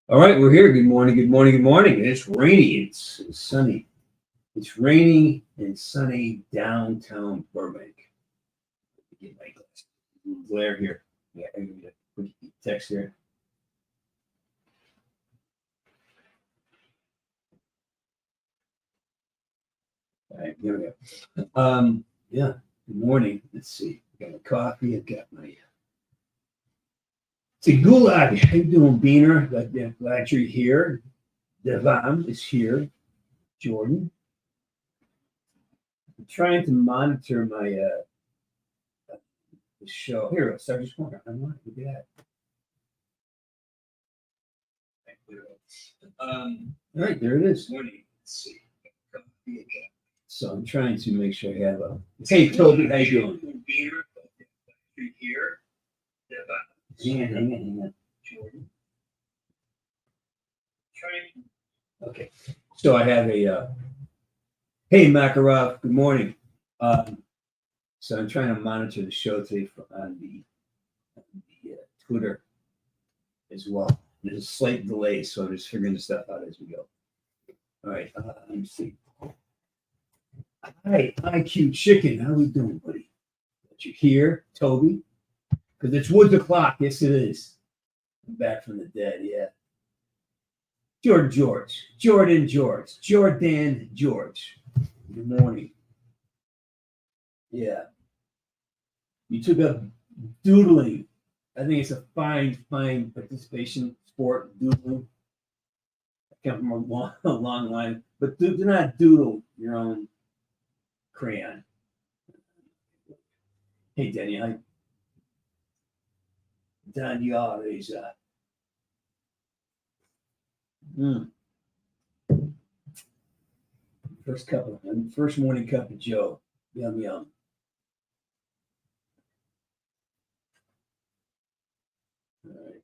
All right, we're here. Good morning, good morning, good morning. It's rainy, it's sunny. It's rainy and sunny downtown Burbank. Get my glasses. Glare here. Yeah, I need a quick text here. All right, here we go. Yeah, good morning. Let's see. I got my coffee. I've got my it's a gulag. How you doing, Beaner? Glad you're here. Devam is here. Jordan. I'm trying to monitor my the show. Here, Sarge's Corner. I'm not. Look at that. All right, there it is. Morning. Let's see. So I'm trying to make sure I have a. Hey, Toby, how you doing? Beaner, you're here. Devam. Hang on. Jordan. Okay. So I have a hey Makarov, good morning. So I'm trying to monitor the show today on the Twitter as well. There's a slight delay, so I'm just figuring this stuff out as we go. All right, let me see. Hi, IQ Chicken, how we doing, buddy? That you here, Toby? Because it's Woods o'clock. Yes, it is. I'm back from the dead. Yeah. Jordan George. Good morning. Yeah. You took up doodling. I think it's a fine participation sport, doodling. I come from a long line, but do not doodle your own crayon. Hey, Daniel. Daniel is first morning cup of Joe. Yum yum. All right.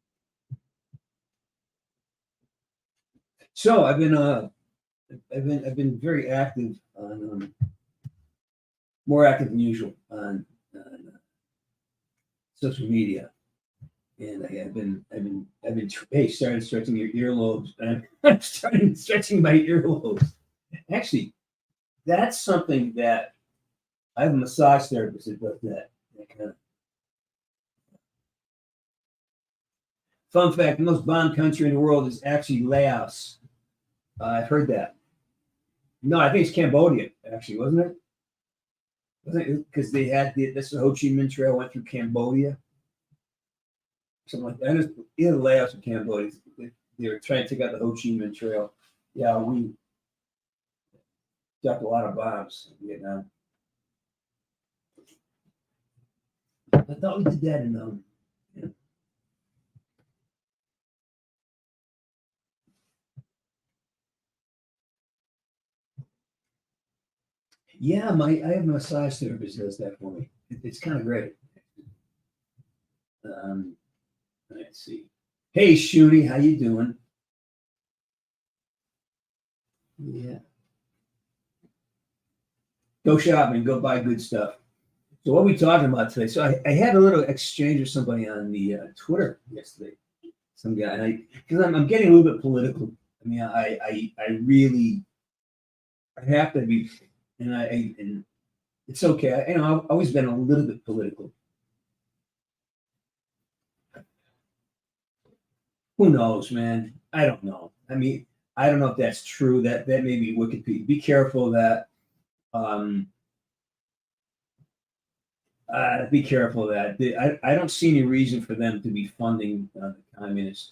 So I've been very active on more active than usual on social media. And I've been started stretching your earlobes. I'm starting stretching my earlobes. Actually, that's something that I have a massage therapist that does that kind of. Fun fact: the most bombed country in the world is actually Laos. I've heard that. No, I think it's Cambodia. Actually, wasn't it? Wasn't it because they had that's the Ho Chi Minh Trail went through Cambodia. Something like that. Either Laos or Cambodia. They were trying to take out the Ho Chi Minh Trail. Yeah, we dropped a lot of bombs in Vietnam. I thought we did that in yeah, I have a massage therapist that does that for me. It's kind of great. Let's see. Hey, Shooty, how you doing? Yeah. Go shopping, go buy good stuff. So what are we talking about today? So I had a little exchange with somebody on the Twitter yesterday. Some guy, and because I'm getting a little bit political. I mean, I really have to be, and it's okay. I've always been a little bit political. Who knows, man? I don't know. I mean, I don't know if that's true. That may be Wikipedia. Be careful that. Be careful of that. I don't see any reason for them to be funding the communists.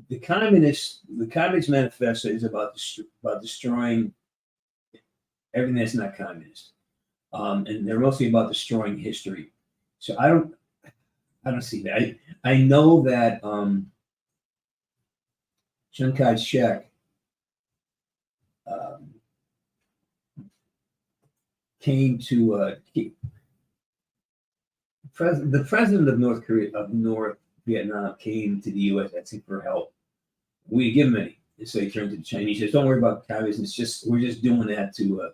The communist manifesto is about destroying everything that's not communist. and they're mostly about destroying history. So I don't see that. I know that Chiang Kai-shek um, came to the president of North Korea of North Vietnam came to the U.S. asking for help. We didn't give him any, and so he turned to the Chinese. He says, "Don't worry about communism. We're just doing that to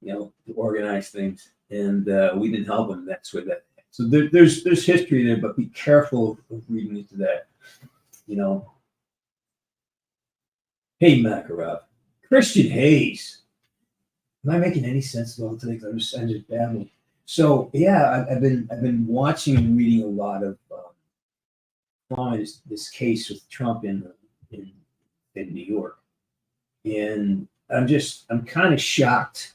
to organize things." And we didn't help him. That's where that. So there's history there, but be careful of reading into that. You know, hey Makarov, Christian Hayes. Am I making any sense at all today? 'Cause I'm just babbling. So yeah, I've been watching and reading a lot of following this case with Trump in New York, and I'm kind of shocked.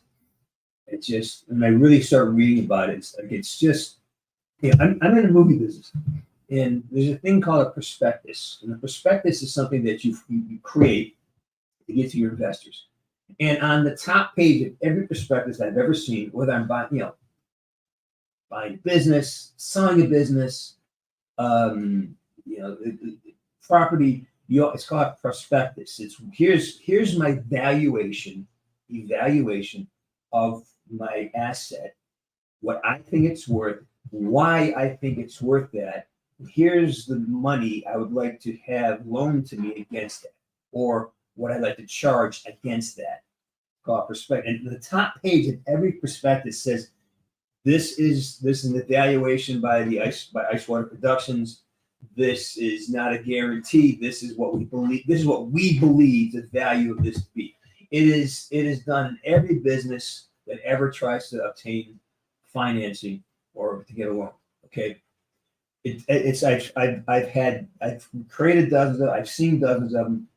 It's just when I really start reading about it, it's just yeah. I'm in the movie business, and there's a thing called a prospectus, and the prospectus is something that you create to get to your investors. And on the top page of every prospectus I've ever seen, whether I'm buying a business, selling a business, the property, it's called prospectus. It's here's my evaluation of my asset, what I think it's worth, why I think it's worth that. Here's the money I would like to have loaned to me against that, or what I'd like to charge against that. Called prospectus. And the top page of every prospectus says this is an evaluation by Icewater Productions. This is not a guarantee. This is what we believe. This is what we believe the value of this to be. It is done in every business that ever tries to obtain financing or to get a loan. Okay, I've created dozens of. I've seen dozens of them,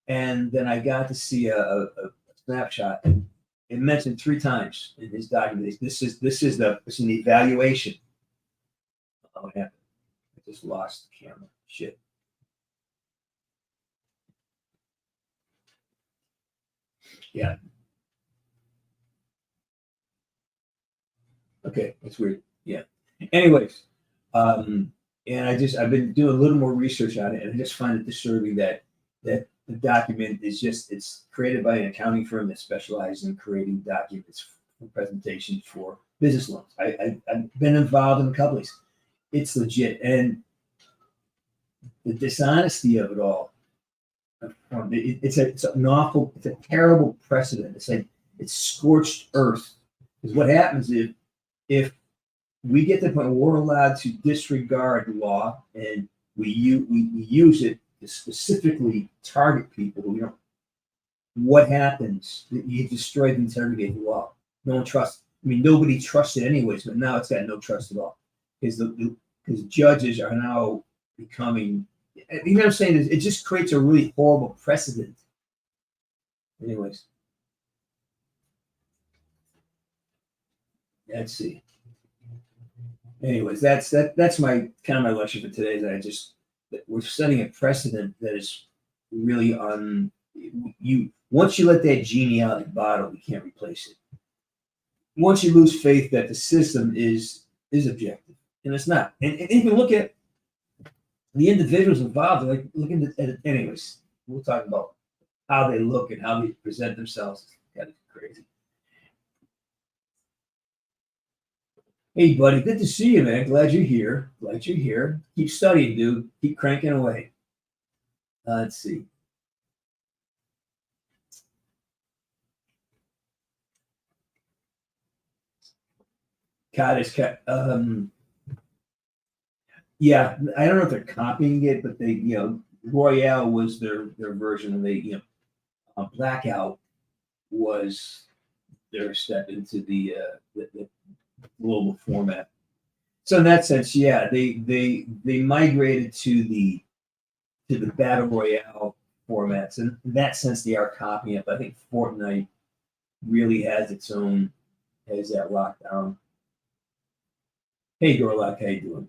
and then I got to see a snapshot. And it mentioned 3 times in his document. This is an evaluation. Oh, what happened? I just lost the camera. Shit. Yeah. Okay, that's weird. Yeah. Anyways, and I've been doing a little more research on it, and I just find it disturbing that the document it's created by an accounting firm that specializes in creating documents for presentations for business loans. I've been involved in a couple of these. It's legit, and the dishonesty of it all. It's a terrible precedent. It's scorched earth. Because what happens if we get to the point where we're allowed to disregard law and we use it to specifically target people who don't. What happens? You destroy the integrity of the law. No one trusts. I mean, nobody trusts it anyways, but now it's got no trust at all because judges are now becoming. You know what I'm saying? It just creates a really horrible precedent. Anyways, let's see. Anyways, that's my kind of my lecture for today. That we're setting a precedent that is really on you. Once you let that genie out of the bottle, you can't replace it. Once you lose faith that the system is objective, and it's not. And you can look at the individuals involved. Like looking at it, anyways. We'll talk about how they look and how they present themselves. It's kind of crazy. Hey, buddy, good to see you, man. Glad you're here. Glad you're here. Keep studying, dude. Keep cranking away. Let's see. God is yeah, I don't know if they're copying it, but Royale was their version, and Blackout was their step into the global format. So in that sense, yeah, they migrated to the battle royale formats, and in that sense, they are copying it. But I think Fortnite really has that lockdown. Hey, Gorlock, how you doing?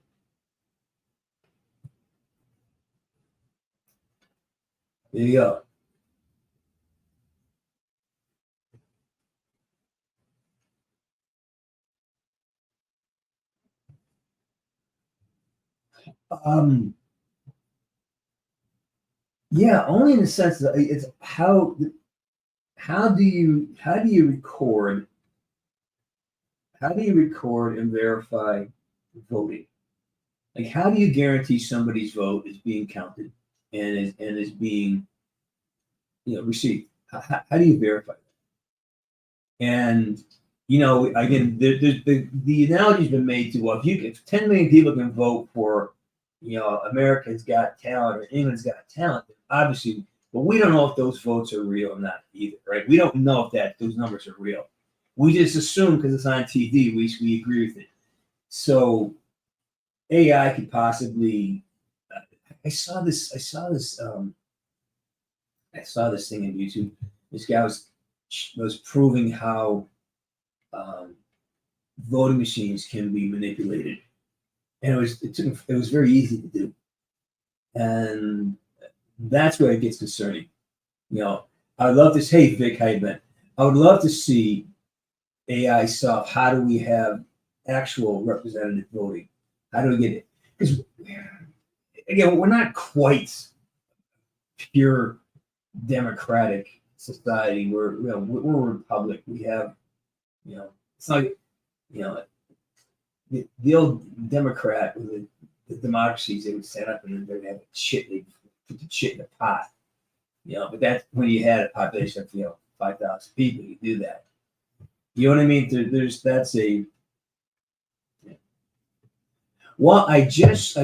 There you go. Um, yeah, only in the sense that it's how do you record and verify voting? Like, how do you guarantee somebody's vote is being counted and is being received? How do you verify that? And again, the analogy's been made to, well, if 10 million people can vote for America's Got Talent or England's Got Talent, obviously, but we don't know if those votes are real or not either, right? We don't know if those numbers are real. We just assume because it's on TV, we agree with it. So AI could possibly. I saw this thing on YouTube. This guy was proving how voting machines can be manipulated, and it was very easy to do, and that's where it gets concerning. I would love to say, hey Vic, how you been? I would love to see AI solve how do we have actual representative voting? How do we get it? Because again, we're not quite pure democratic society. We're a republic. We have it's like the old Democrat with the democracies. They would stand up and they'd have they put the shit in the pot. But that's when you had a population of 5,000 people. You do that. You know what I mean? That's a. Well, I've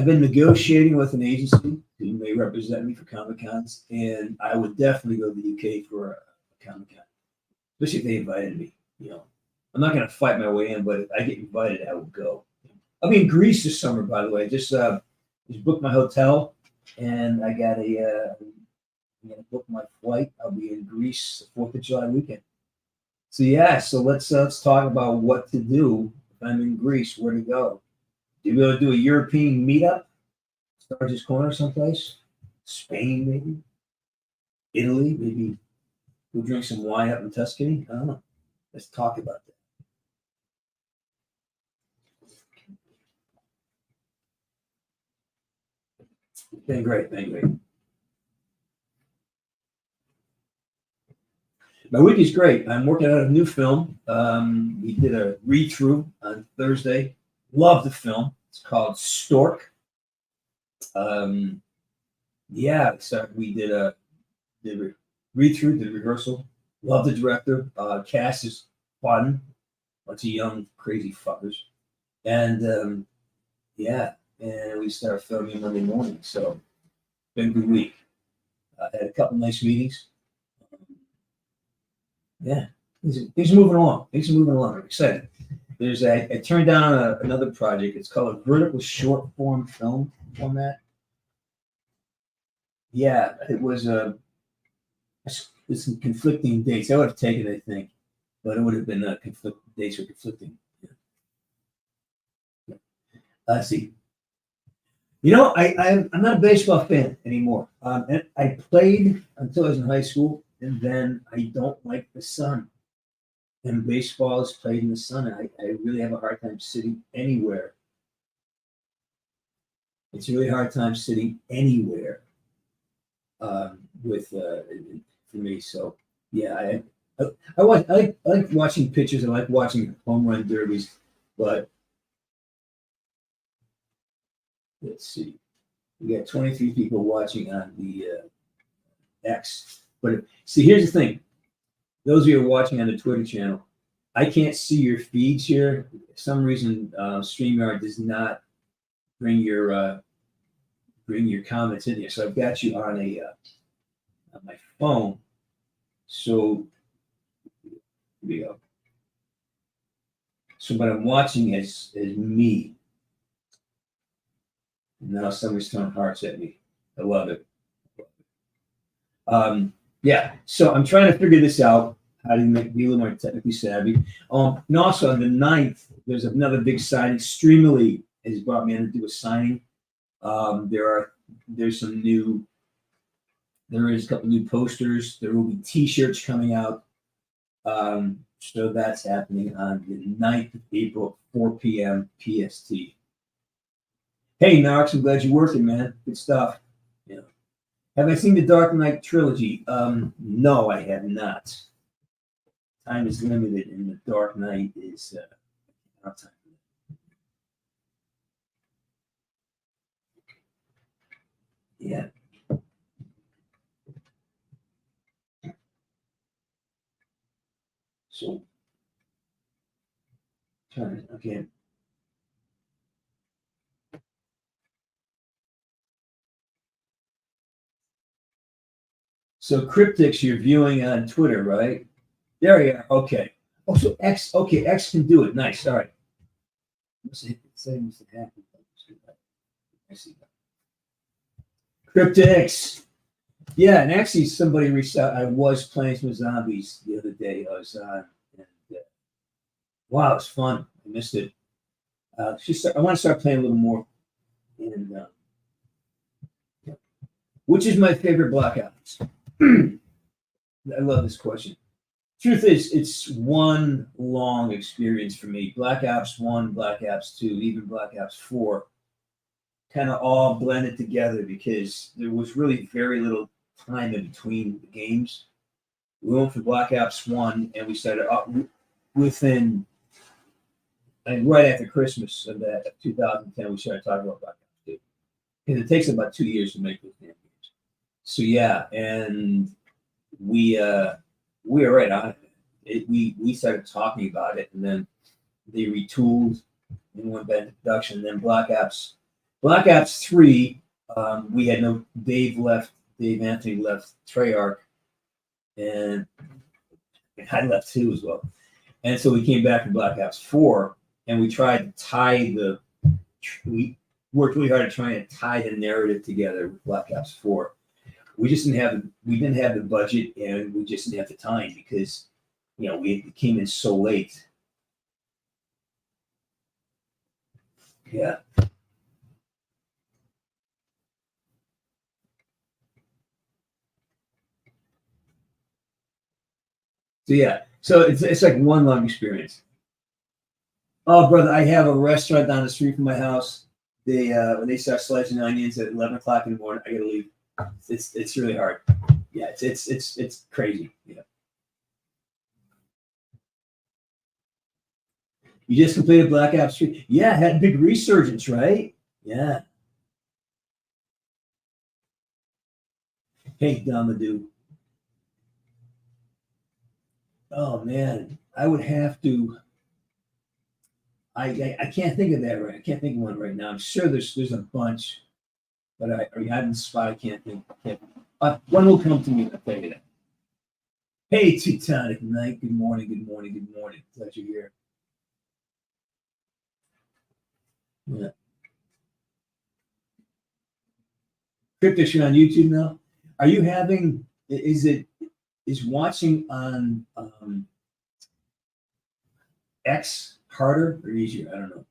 been negotiating with an agency who may represent me for Comic Cons, and I would definitely go to the UK for a Comic Con, especially if they invited me. I'm not going to fight my way in, but if I get invited, I will go. I'll be in Greece this summer, by the way. Just booked my hotel, and I got I'm going to book my flight. I'll be in Greece the 4th of July weekend. So let's talk about what to do if I'm in Greece, where to go. Do we able to do a European meetup? Sarge's Corner someplace? Spain, maybe? Italy, maybe we'll drink some wine up in Tuscany? I don't know. Let's talk about that. Been great. My week is great. I'm working on a new film. We did a read-through on Thursday. Love the film. It's called Stork. So we did a read-through, did a rehearsal. Love the director. Cast is fun. Bunch of young, crazy fuckers. And and we started filming Monday morning. So been a good week. Had a couple nice meetings. Things are moving along. I'm excited. I turned down another project. It's called a vertical short form film format. Yeah, it was some conflicting dates. I would have taken it, I think, but it would have been dates were conflicting. Yeah. Let's see. I'm not a baseball fan anymore. And I played until I was in high school, and then I don't like the sun. And baseball is played in the sun. And I really have a hard time sitting anywhere. It's a really hard time sitting anywhere for me. So yeah, I like watching pitchers. I like watching home run derbies, but let's see. We got 23 people watching on the X. But see, here's the thing. Those of you who are watching on the Twitter channel, I can't see your feeds here. For some reason, StreamYard does not bring your comments in here. So I've got you on my phone. So here we go. So what I'm watching is me. And now somebody's throwing hearts at me. I love it. So I'm trying to figure this out, how to be a little more technically savvy. And also on the 9th, there's another big signing. Streamily has brought me in to do a signing. There is a couple new posters. There will be T-shirts coming out. So that's happening on the 9th of April, 4 p.m. PST. Hey, Knox, I'm glad you're working, man. Good stuff. Yeah. Have I seen the Dark Knight trilogy? No, I have not. Time is limited, and the Dark Knight is not time. Yeah. So, okay. So cryptics you're viewing on Twitter, right? There you are. Okay. Oh, so X. Okay, X can do it. Nice. All right. Must have happened. I see that. Cryptics. Yeah, and actually, somebody reached out. I was playing some zombies the other day. I was on, and wow, it was fun. I missed it. I want to start playing a little more. And which is my favorite Black Ops? I love this question. Truth is, it's one long experience for me. Black Ops 1, Black Ops 2, even Black Ops 4 kind of all blended together because there was really very little time in between the games. We went for Black Ops 1 and we started up within, and right after Christmas of that 2010, we started talking about Black Ops 2. Because it takes about 2 years to make those damn games. So yeah, and we were right on it. We started talking about it, and then they retooled and went back to production. And then Black Ops 3, we had no Dave Anthony left Treyarch, and I left too as well. And so we came back to Black Ops 4, and we tried to we worked really hard at trying to tie the narrative together with Black Ops 4. We didn't have the budget, and we just didn't have the time because we came in so late. Yeah. So yeah, so it's like one long experience. Oh, brother, I have a restaurant down the street from my house. They when they start slicing onions at 11 o'clock in the morning, I gotta leave. It's really hard. Yeah, it's crazy. Yeah. You just completed Black Ops 3. Yeah, had a big resurgence, right? Yeah. Hey, Damadou. Oh man, I would have to. I can't think of that right. I can't think of one right now. I'm sure there's a bunch, but I haven't spot. I can't think. One will come to me. I'll tell you that. Hey, Teutonic Night. Good morning. Good morning. Good morning. Glad you're here. Yeah. Cryptics, you're on YouTube now. Are you having? Is watching on X harder or easier? I don't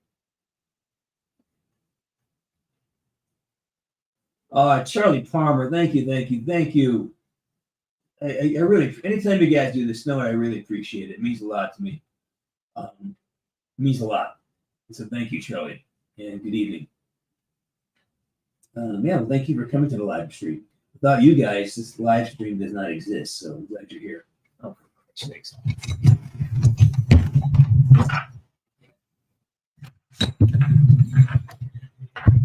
know. Charlie Palmer, thank you. I really, anytime you guys do this, know I really appreciate it. It means a lot to me. It means a lot. So thank you, Charlie, and good evening. Yeah, well, thank you for coming to the live stream. Without you guys, this live stream does not exist. So I'm glad you're here. Oh, for Christ's sakes.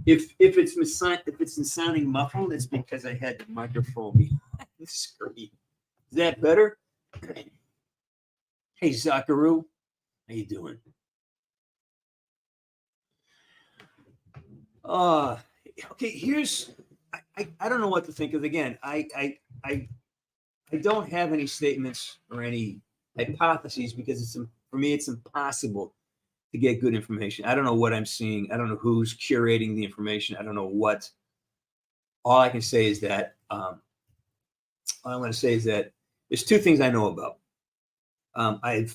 If it's sounding muffled, it's because I had the microphone behind the screen. Is that better? Hey, Zakaru, how you doing? Okay. Here's I don't know what to think of. Again, I don't have any statements or any hypotheses because for me it's impossible to get good information. I don't know what I'm seeing. I don't know who's curating the information. I don't know what. All I can say is that all I'm going to say is that there's two things I know about. I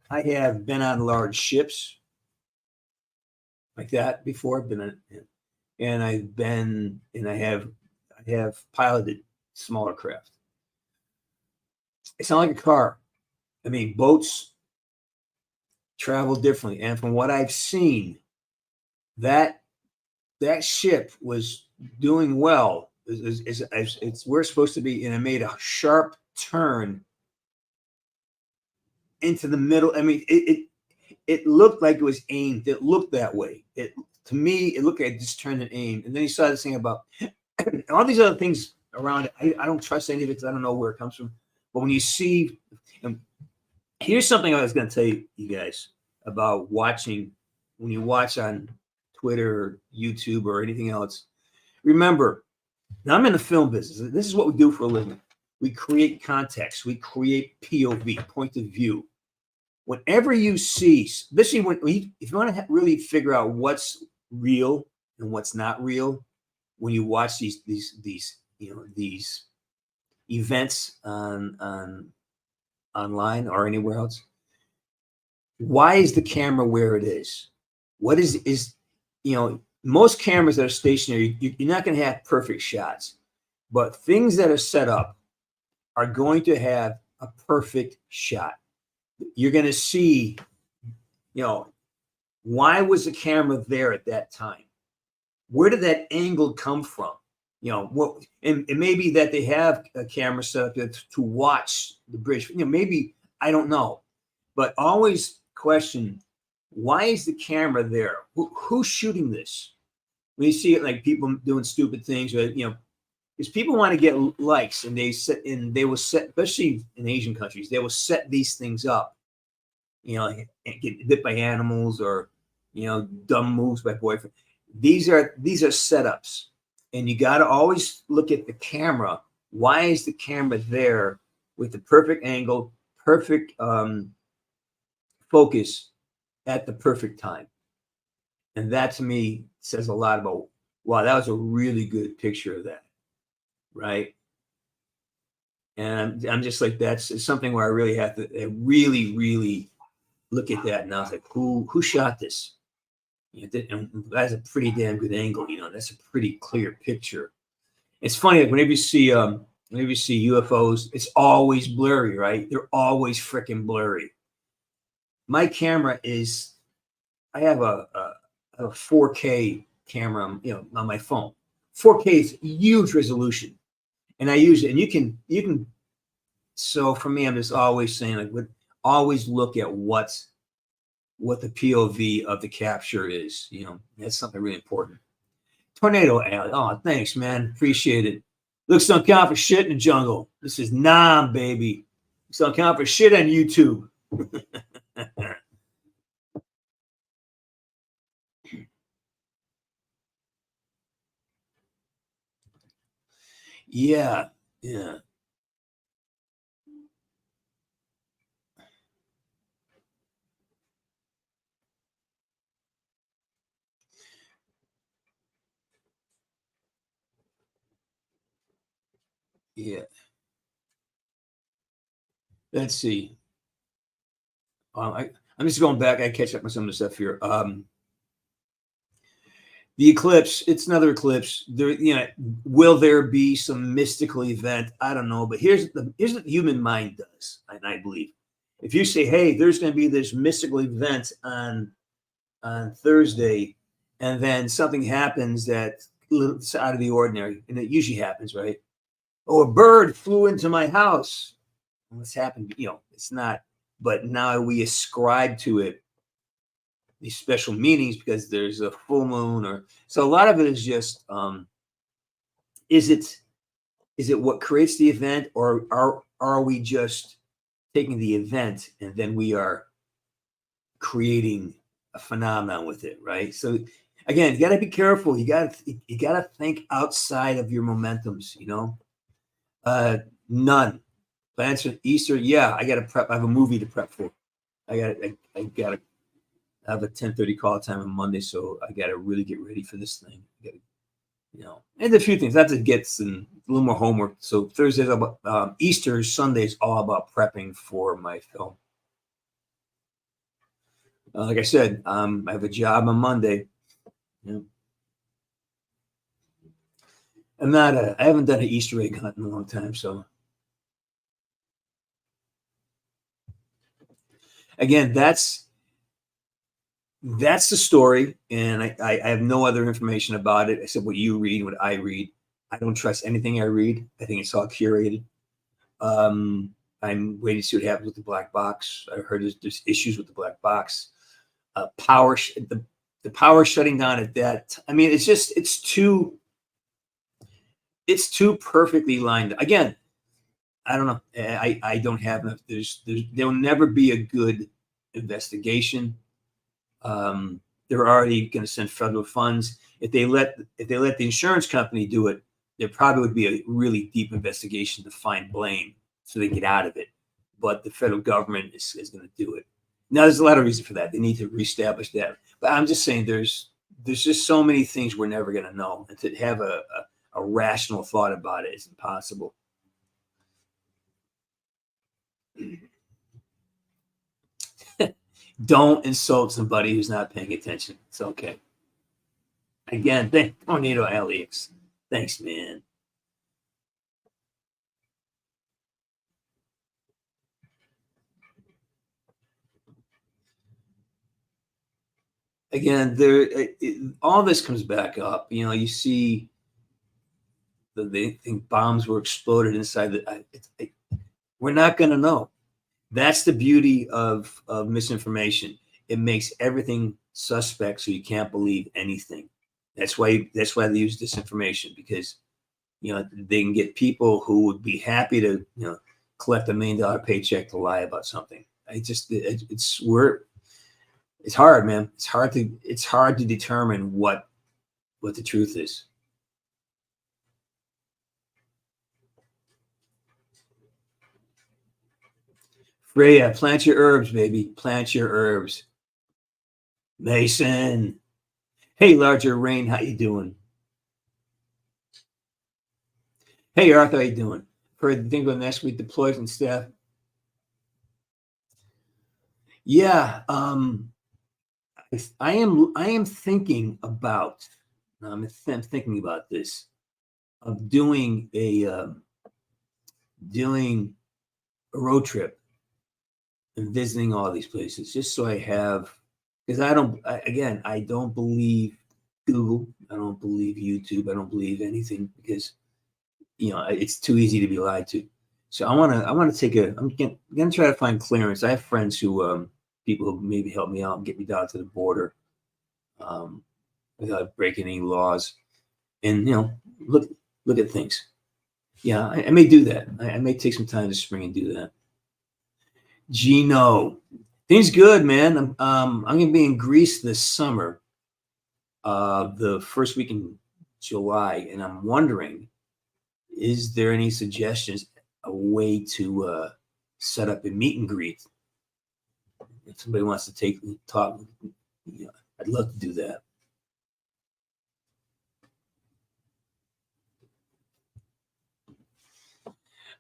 have been on large ships like that before. I've been on, and I have piloted smaller craft. It's not like a car. I mean, boats travel differently, and from what I've seen, that that ship was doing well. It's we're supposed to be, and it made a sharp turn into the middle. I mean, it looked like it was aimed. It looked that way. It to me, it looked like it just turned and aimed. And then you saw this thing about all these other things around it. I don't trust any of it because I don't know where it comes from. But when you see, and here's something I was going to tell you guys about watching. When you watch on Twitter or YouTube or anything else, remember, now I'm in the film business. This is what we do for a living. We create context. We create POV, point of view. Whenever you see, especially if you want to really figure out what's real and what's not real, when you watch these events on online or anywhere else, why is the camera where it is? What is most cameras that are stationary, you're not going to have perfect shots, but things that are set up are going to have a perfect shot. You're going to see, why was the camera there at that time? Where did that angle come from? And it may be that they have a camera set up to watch the bridge. Maybe, I don't know, but always question, why is the camera there? Who's shooting this? When you see it, like people doing stupid things, because people want to get likes, and they will set, especially in Asian countries, they will set these things up, get bit by animals or, dumb moves by boyfriend. These are setups, and you got to always look at the camera. Why is the camera there with the perfect angle, perfect focus at the perfect time? And that to me says a lot about, wow, that was a really good picture of that. Right. And I'm just like, that's something where I really have to really, really look at that. And I was like, who shot this? And that's a pretty damn good angle. That's a pretty clear picture. It's funny, like whenever you see UFOs, it's always blurry, right? They're always freaking blurry. My camera I have a 4K camera, on my phone. 4K is huge resolution. And I use it, and you can. So for me, I'm just always saying, like, always look at what the POV of the capture is. That's something really important. Tornado Alley. Oh, thanks, man. Appreciate it. Looks don't count for shit in the jungle. This is Nam, baby. Looks don't count for shit on YouTube. Yeah. Let's see. I'm just going back. I catch up with some of the stuff here. The eclipse, it's another eclipse. There, will there be some mystical event? I don't know, but here's what the human mind does, and I believe. If you say, hey, there's going to be this mystical event on Thursday, and then something happens that's out of the ordinary, and it usually happens, right? Oh, a bird flew into my house. What's happened? It's not, but now we ascribe to it these special meanings because there's a full moon, or so a lot of it is just is it what creates the event, or are we just taking the event and then we are creating a phenomenon with it, right? So again, you got to be careful. You got to think outside of your momentums. None plans for Easter. Yeah, I got to prep. I have a movie to prep for. I got to have a 10:30 call time on Monday, so I got to really get ready for this thing. And a few things. I have to get a little more homework. So Thursday's all about Easter. Sunday's all about prepping for my film. Like I said, I have a job on Monday. I haven't done an Easter egg hunt in a long time, so. Again, that's that's the story, and I have no other information about it except what you read, what I read. I don't trust anything I read. I think it's all curated. I'm waiting to see what happens with the black box. I heard there's issues with the black box. The power shutting down at that. I mean, it's too perfectly lined up. Again, I don't know. I don't have enough. There'll never be a good investigation. They're already going to send federal funds. If they let the insurance company do it, there probably would be a really deep investigation to find blame so they get out of it. But the federal government is going to do it. Now, there's a lot of reason for that. They need to reestablish that. But I'm just saying there's just so many things we're never going to know. And to have a rational thought about it is impossible. Don't insult somebody who's not paying attention. It's okay. Again, Tornado Alex. Thanks, man. Again, all this comes back up. You know, you see they think bombs were exploded inside we're not going to know. That's the beauty of misinformation. It makes everything suspect, so you can't believe anything. That's why they use disinformation, because they can get people who would be happy to collect $1 million paycheck to lie about something. It's hard, man. It's hard to determine what the truth is. Freya, plant your herbs, baby. Plant your herbs. Mason. Hey, Larger Rain, how you doing? Hey, Arthur, how you doing? Heard the thing about next week deploys and staff. Yeah, I am thinking about. I'm thinking about this, of doing a road trip and visiting all these places, just so I have, because I don't believe Google, I don't believe YouTube, I don't believe anything, because it's too easy to be lied to. So I'm gonna try to find clearance. I have friends who people who maybe help me out and get me down to the border without breaking any laws, and look at things. Yeah, I may do that. I may take some time this spring and do that. Gino, things good, man. I'm gonna be in Greece this summer, the first week in July, and I'm wondering, is there any suggestions, a way to set up a meet and greet? If somebody wants to talk, I'd love to do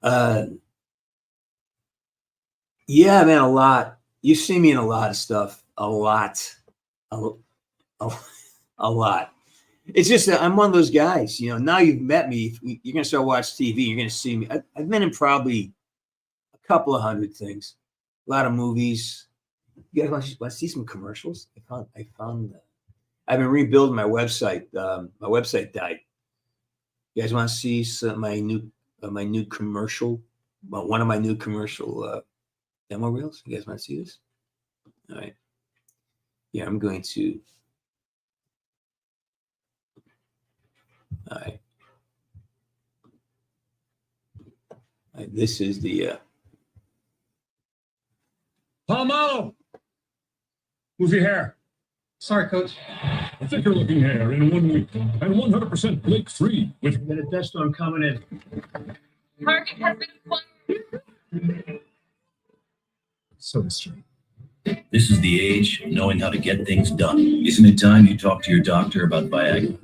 that. Yeah, man, a lot. You see me in a lot of stuff. A lot. It's just that I'm one of those guys. Now you've met me. You're gonna start watching TV. You're gonna see me. I've been in probably a couple of hundred things. A lot of movies. You guys want to see some commercials? I found that. I've been rebuilding my website. My website died. You guys want to see my new commercial? One of my new commercial demo reels. You guys want to see this? All right. Yeah, I'm going to. All right. This is the. Palmo! Move your hair. Sorry, Coach. A thicker looking hair in 1 week and 100% flake free with Got a dust storm coming in. Target has been acquired. So straight. This is the age of knowing how to get things done. Isn't it time you talk to your doctor about Viagra?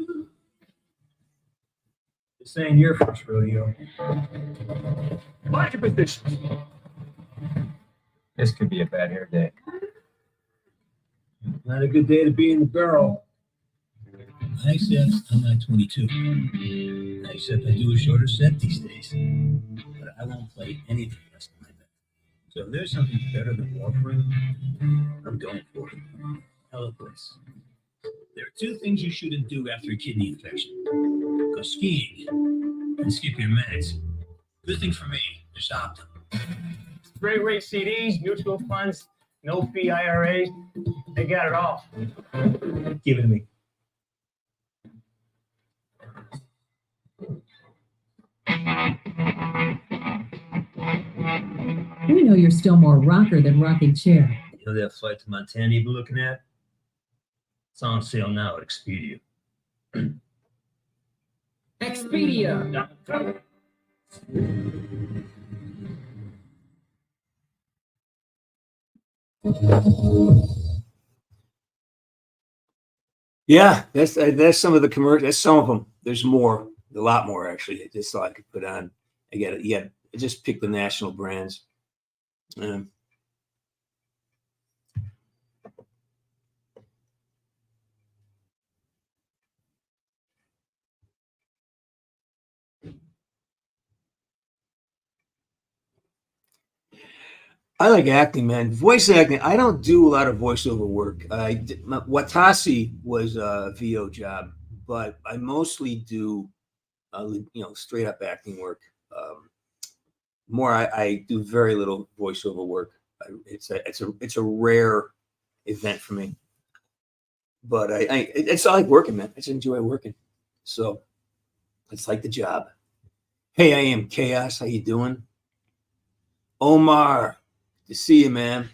This ain't your first rodeo. market positions. This could be a bad hair day. Not a good day to be in the barrel. I said I'm not 22. Except I do a shorter set these days. But I won't play anything less than my best. So if there's something better than warfarin, I'm going for it. Eloquence. 2 things you shouldn't do after a kidney infection. Go skiing and skip your meds. Good thing for me, just opt them. Straight rate CDs, mutual funds, no fee IRAs. They got it all. Give it to me. We know you're still more rocker than rocking chair. You know that flight to Montana you've been looking at? It's on sale now at Expedia. Expedia. Yeah, that's some of the commercials. That's some of them. There's more, a lot more actually. I just thought I could put on. I get it. Yeah, I just pick the national brands. I like acting, man. Voice acting. I don't do a lot of voiceover work. Watasi was a VO job, but I mostly do, straight up acting work. I do very little voiceover work. It's a rare event for me. But it's I like working, man. I just enjoy working. So it's like the job. Hey, I am Chaos. How you doing? Omar. To see you, man.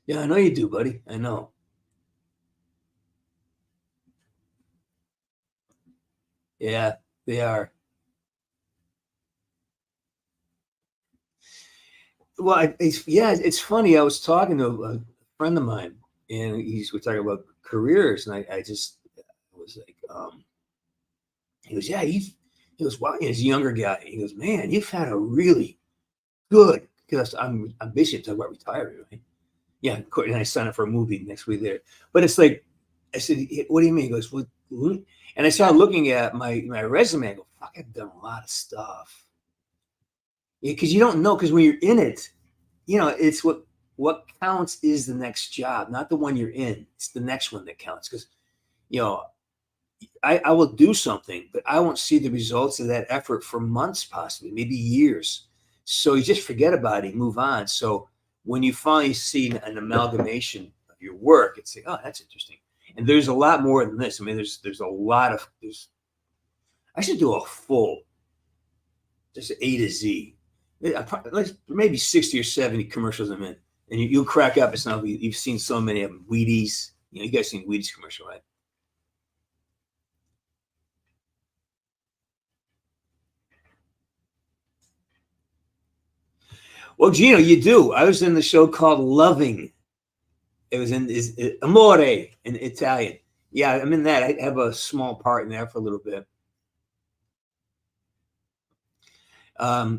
Yeah, I know you do, buddy. I know. Yeah, they are. Well, it's funny. I was talking to a friend of mine, and we're talking about careers, and I was like, he goes, yeah, he goes, wow, he's a younger guy. He goes, man, you've had a really good, because I'm basically talking about retiring, right? Yeah, of course, and I signed up for a movie next week there. But it's like, I said, what do you mean? He goes, well, and I started looking at my resume. I go, fuck, I've done a lot of stuff. Yeah, because you don't know, because when you're in it, it's what counts is the next job, not the one you're in. It's the next one that counts. Because, I will do something, but I won't see the results of that effort for months, possibly, maybe years. So you just forget about it, move on. So when you finally see an amalgamation of your work, it's like, oh, that's interesting. And there's a lot more than this. I mean, there's a lot of I should do a full, just A to Z. Maybe 60 or 70 commercials I'm in, and you'll crack up. It's not you've seen so many of them. Wheaties, you guys seen Wheaties commercial, right? Well, Gino, you do. I was in the show called Loving. It was Amore in Italian. Yeah, I'm in that. I have a small part in there for a little bit.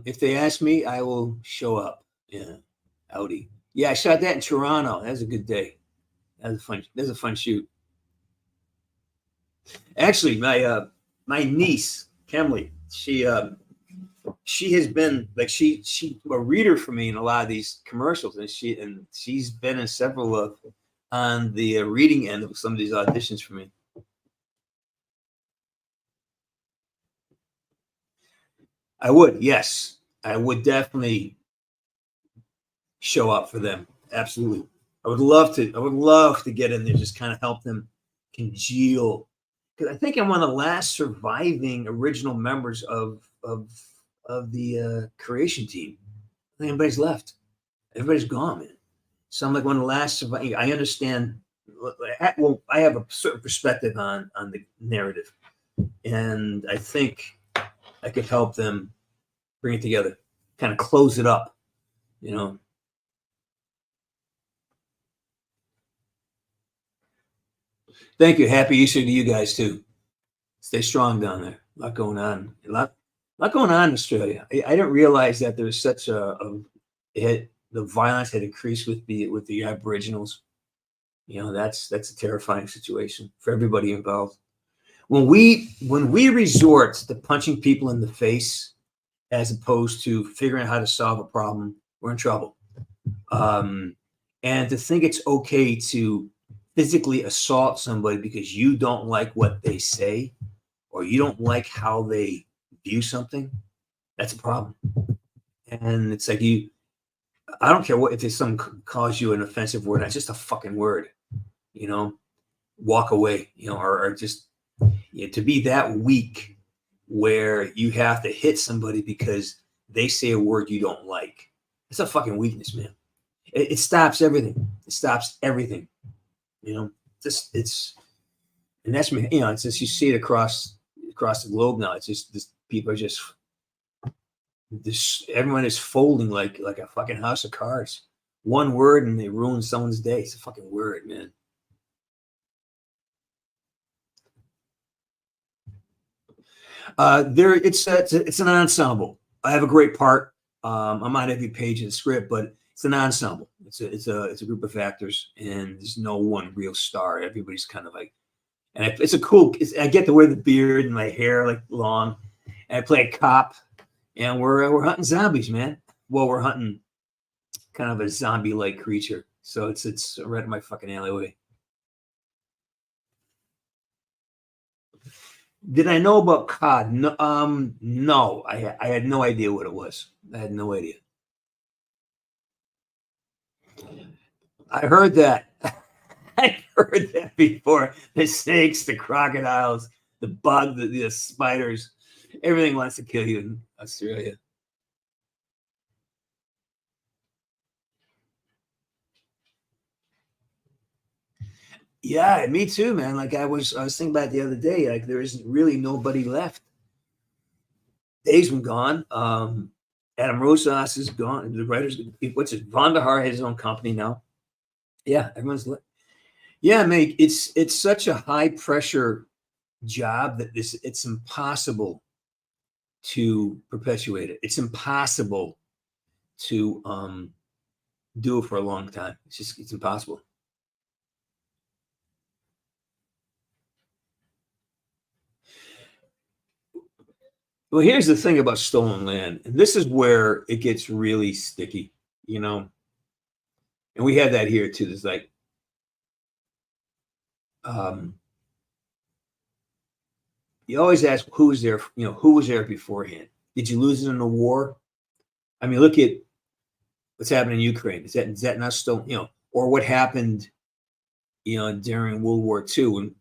If they ask me, I will show up. Yeah, Audi. Yeah, I shot that in Toronto. That was a good day. That was a fun shoot. Actually, my niece Kemley, she has been like she's a reader for me in a lot of these commercials, and she's been in several on the reading end of some of these auditions for me. I would, yes, I would definitely show up for them. Absolutely, I would love to get in there, just kind of help them congeal, because I think I'm one of the last surviving original members of the creation team. I think everybody's left. Everybody's gone, man. So I'm like one of the last surviving. I understand. Well, I have a certain perspective on the narrative, and I think I could help them bring it together, kind of close it up, Thank you. Happy Easter to you guys too. Stay strong down there. A lot going on. A lot going on in Australia. I didn't realize that there was such the violence had increased with the Aboriginals. That's a terrifying situation for everybody involved. when we resort to punching people in the face as opposed to figuring out how to solve a problem, we're in trouble. And to think it's okay to physically assault somebody because you don't like what they say or you don't like how they view something, that's a problem. And it's like I don't care what if someone calls you an offensive word, that's just a fucking word, walk away, or just to be that weak where you have to hit somebody because they say a word you don't like. It's a fucking weakness, man. It stops everything. It stops everything. And that's me. It's just you see it across the globe now. It's just this people are just everyone is folding like a fucking house of cards. One word and they ruin someone's day. It's a fucking word, man. It's an ensemble. I have a great part. I'm on every page of the script, but it's an ensemble. It's a group of actors, and there's no one real star. Everybody's kind of like, and I get to wear the beard and my hair like long, and I play a cop, and we're hunting zombies, man. Well, we're hunting kind of a zombie-like creature, so it's right in my fucking alleyway. Did I know about COD? No, I had no idea what it was. I had no idea. I heard that. I heard that before. The snakes, the crocodiles, the bug, the spiders, everything wants to kill you in Australia. Yeah, me too, man. Like I was thinking about it the other day. Like there isn't really nobody left. Dave's been gone. Adam Rosas is gone. The writers, what's it? Vandahar has his own company now. Yeah, everyone's. Yeah, mate. It's such a high pressure job that it's impossible to perpetuate it. It's impossible to do it for a long time. It's impossible. Well, here's the thing about stolen land, and this is where it gets really sticky, and we have that here too. There's like, you always ask who was there, who was there beforehand? Did you lose it in a war? I mean, look at what's happening in Ukraine. Is that not stolen? Or what happened, during World War II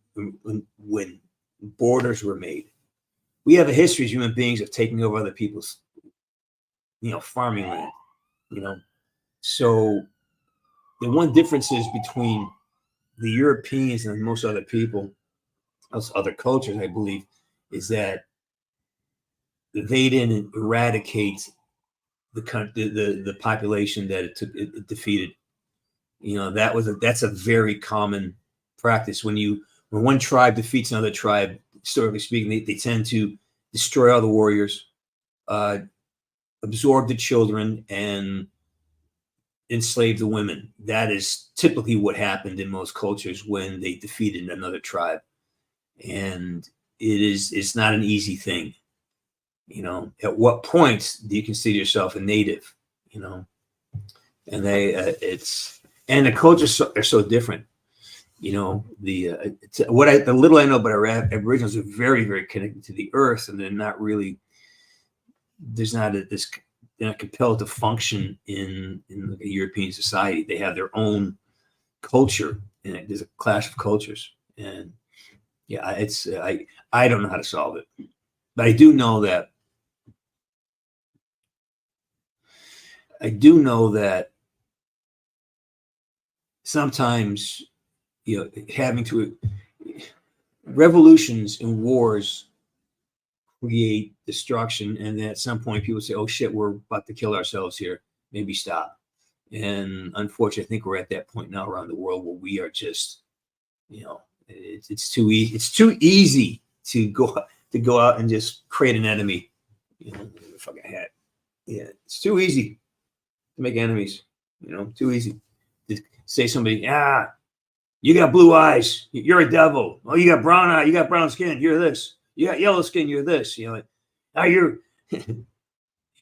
when borders were made. We have a history as human beings of taking over other people's, farming land, So the one difference is between the Europeans and most other people, other cultures, I believe, is that they didn't eradicate the population that it defeated. That's a very common practice. When one tribe defeats another tribe, historically speaking, they tend to destroy all the warriors, absorb the children, and enslave the women. That is typically what happened in most cultures when they defeated another tribe. And it's not an easy thing. At what point do you consider yourself a native? And the cultures are so different. The little I know about Aboriginals are very, very connected to the earth, and they're not really. They're not compelled to function in like a European society. They have their own culture, and there's a clash of cultures. And yeah, I don't know how to solve it, but I do know that sometimes revolutions and wars create destruction, and then at some point people say, oh shit, we're about to kill ourselves here, maybe stop. And unfortunately, I think we're at that point now around the world where we are just, it's too easy. It's too easy to go out and just create an enemy. Fucking hat. Yeah, it's too easy to make enemies. Too easy to say somebody, You got blue eyes. You're a devil. Oh, you got brown eye. You got brown skin. You're this. You got yellow skin. You're this. You know, now you're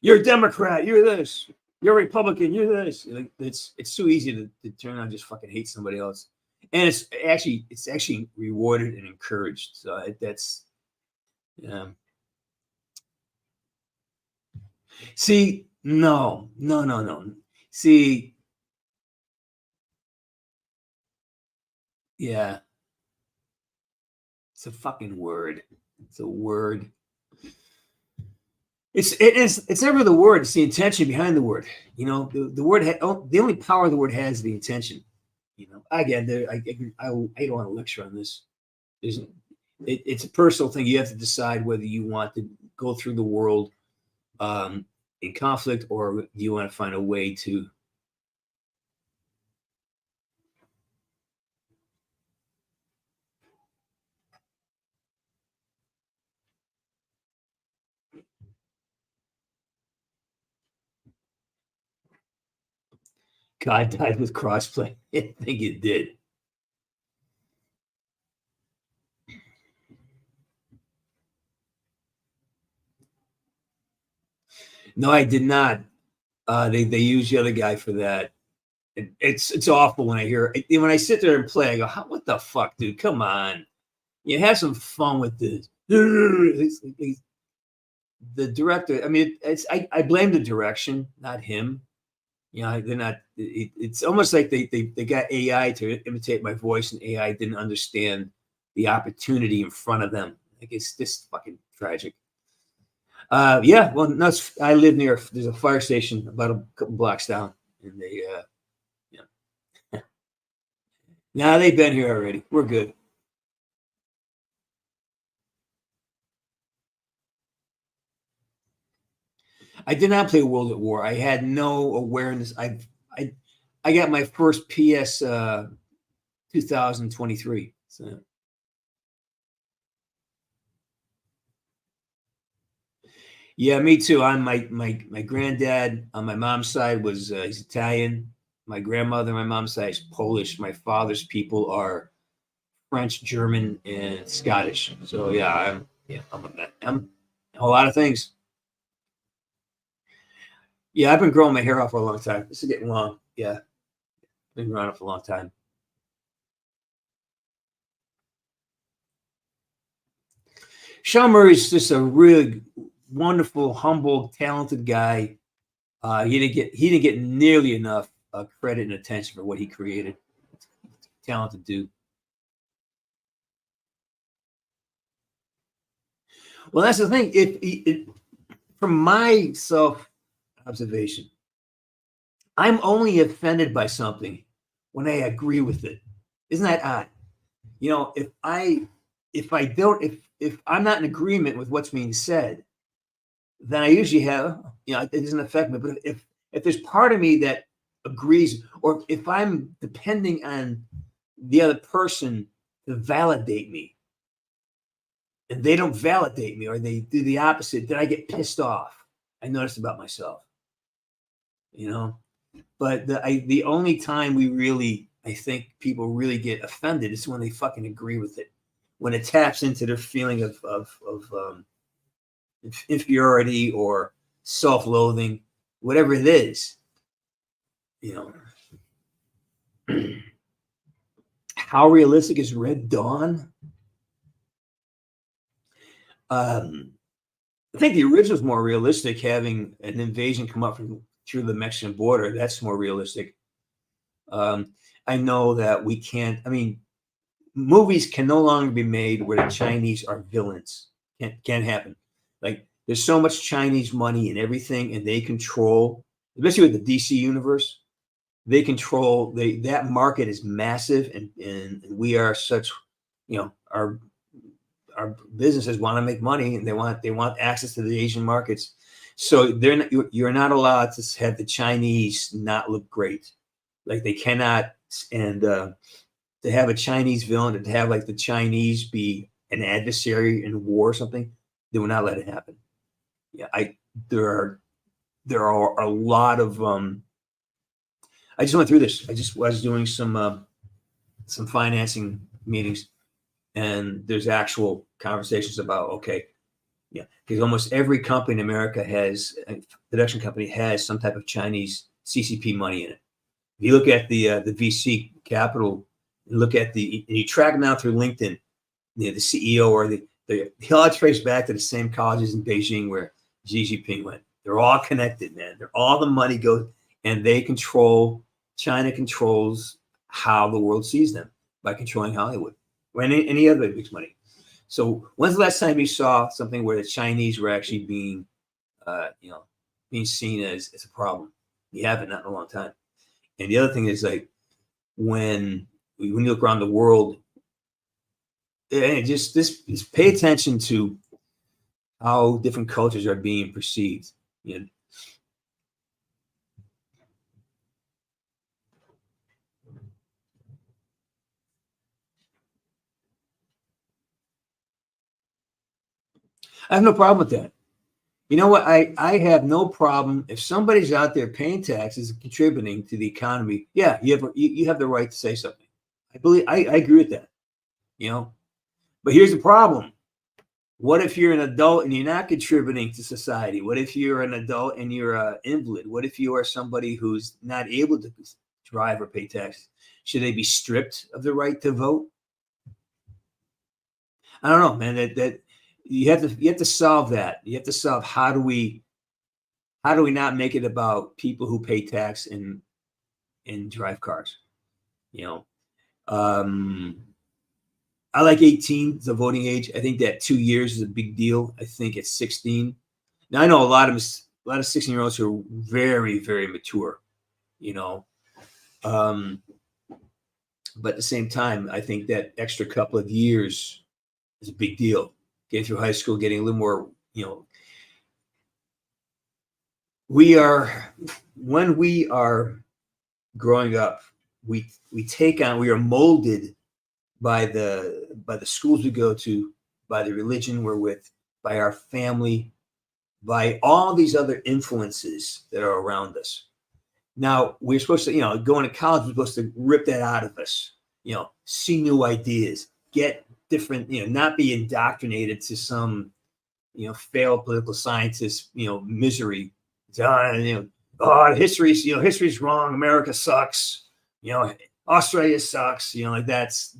you're a Democrat. You're this. You're a Republican. You're this. Like, it's so easy to turn on and just fucking hate somebody else, and it's actually rewarded and encouraged. So that's see, no. See, yeah, it's a fucking word. It's a word. It's never the word. It's the intention behind the word. You know, the word. The only power the word has is the intention. You know, again, I don't want to lecture on this. It's a personal thing. You have to decide whether you want to go through the world in conflict, or do you want to find a way to God died with crossplay. I think it did. No, I did not. They use the other guy for that. It's awful when I hear it. When I sit there and play, I go, what the fuck, dude? Come on. You have some fun with this. The director, I mean, I blame the direction, not him. You know, they're not. It's almost like they got AI to imitate my voice, and AI didn't understand the opportunity in front of them. Like, it's just fucking tragic. Yeah, well, no, I live near. There's a fire station about a couple blocks down, and they, yeah. Nah, they've been here already. We're good. I did not play World at War. I had no awareness. I got my first PS 2023. So. Yeah, me too. I'm my granddad on my mom's side was he's Italian. My grandmother on my mom's side is Polish. My father's people are French, German, and Scottish. So yeah, I'm a lot of things. Yeah, I've been growing my hair off for a long time. This is getting long. Yeah, been growing it for a long time. Sean Murray's just a really wonderful, humble, talented guy. He didn't get nearly enough credit and attention for what he created. Talented dude. Well, that's the thing. From my self observation, I'm only offended by something when I agree with it. Isn't that odd? You know, if I'm not in agreement with what's being said, then I usually have, it doesn't affect me. But if there's part of me that agrees, or if I'm depending on the other person to validate me, and they don't validate me, or they do the opposite, then I get pissed off. I noticed about myself, But the only time I think people really get offended is when they fucking agree with it, when it taps into their feeling of inferiority or self-loathing, whatever it is. How realistic is Red Dawn? I think the original is more realistic, having an invasion come up through the Mexican border. That's more realistic. I know that we can't. I mean, movies can no longer be made where the Chinese are villains. Can't happen. Like, there's so much Chinese money and everything, and they control, especially with the DC universe. They control. That market is massive, and we are such. Our businesses want to make money, and they want access to the Asian markets. So you're not allowed to have the Chinese not look great. Like, they cannot, and to have a Chinese villain, and to have like the Chinese be an adversary in war or something, they will not let it happen. Yeah, there are a lot of I just went through this. I just was doing some some financing meetings, and there's actual conversations about, okay, yeah, because almost every company in America has a production company has some type of Chinese CCP money in it. If you look at the VC capital, and look at and you track them out through LinkedIn, the CEO or the all trace back to the same colleges in Beijing where Xi Jinping went. They're all connected, man. They're all the money goes, and they control. China controls how the world sees them by controlling Hollywood or any other big money. So when's the last time you saw something where the Chinese were actually being, being seen as a problem? You haven't, not in a long time. And the other thing is, like, when you look around the world, and just pay attention to how different cultures are being perceived. You know, I have no problem with that. You know what? I have no problem if somebody's out there paying taxes and contributing to the economy. Yeah, you have the right to say something. I agree with that. You know, but here's the problem. What if you're an adult and you're not contributing to society? What if you're an adult and you're an invalid? What if you are somebody who's not able to drive or pay taxes? Should they be stripped of the right to vote? I don't know, man. That you have to solve that. You have to solve how do we not make it about people who pay tax and drive cars? You know, I like 18 as a voting age. I think that 2 years is a big deal. I think at 16. Now I know a lot of 16-year-olds who are very, very mature. You know, but at the same time, I think that extra couple of years is a big deal. Getting through high school, getting a little more, when we are growing up, we are molded by the schools we go to, by the religion we're with, by our family, by all these other influences that are around us. Now we're supposed to, going to college, we're supposed to rip that out of us, see new ideas, get different, not be indoctrinated to some, failed political scientist, misery. History's wrong. America sucks. Australia sucks. Like that's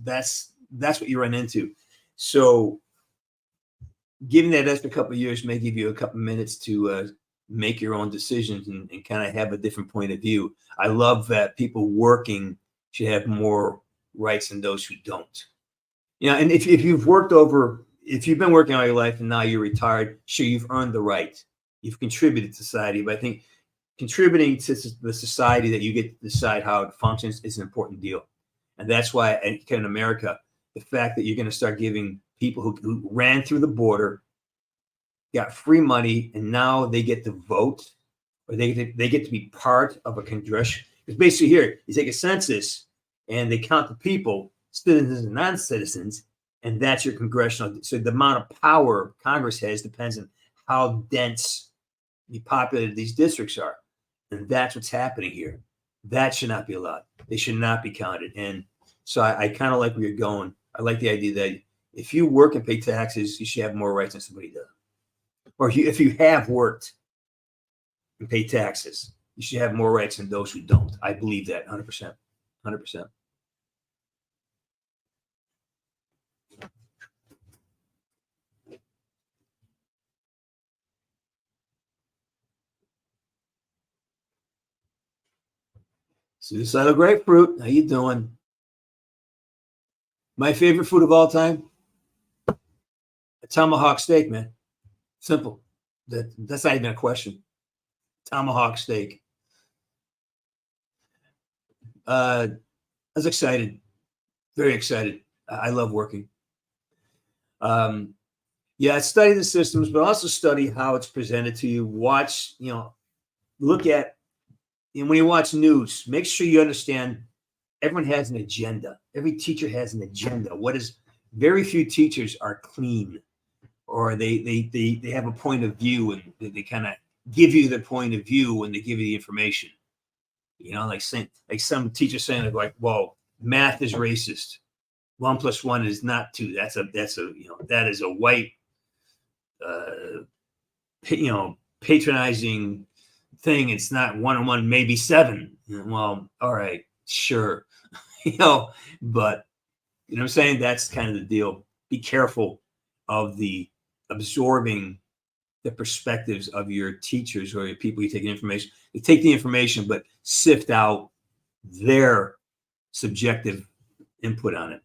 what you run into. So giving that extra couple of years may give you a couple of minutes to make your own decisions and kind of have a different point of view. I love that people working should have more rights than those who don't. And if you've been working all your life and now you're retired, sure, you've earned the right. You've contributed to society. But I think contributing to the society that you get to decide how it functions is an important deal. And that's why in America, the fact that you're going to start giving people who ran through the border, got free money, and now they get to vote, or they get to be part of a congression. Because basically here, you take a census and they count the people, citizens and non-citizens, and that's your congressional. So the amount of power Congress has depends on how dense the populated these districts are. And that's what's happening here. That should not be allowed. They should not be counted. And so I kind of like where you're going. I like the idea that if you work and pay taxes, you should have more rights than somebody does. Or if you have worked and pay taxes, you should have more rights than those who don't. I believe that 100%. 100%. Suicidal grapefruit. How you doing? My favorite food of all time? A tomahawk steak, man. Simple. That's not even a question. Tomahawk steak. I was excited. Very excited. I love working. I study the systems, but also study how it's presented to you. Watch, look at, and when you watch news, make sure you understand everyone has an agenda. Every teacher has an agenda. Very few teachers are clean, or they have a point of view, and they kind of give you their point of view when they give you the information. Like some teachers saying like, well, math is racist. 1 + 1 is not 2. That is a white, patronizing thing. It's not 1 and 1, maybe 7. Well, all right, sure, but you know what I'm saying? That's kind of the deal. Be careful of the absorbing the perspectives of your teachers or your people you take information. You take the information, but sift out their subjective input on it.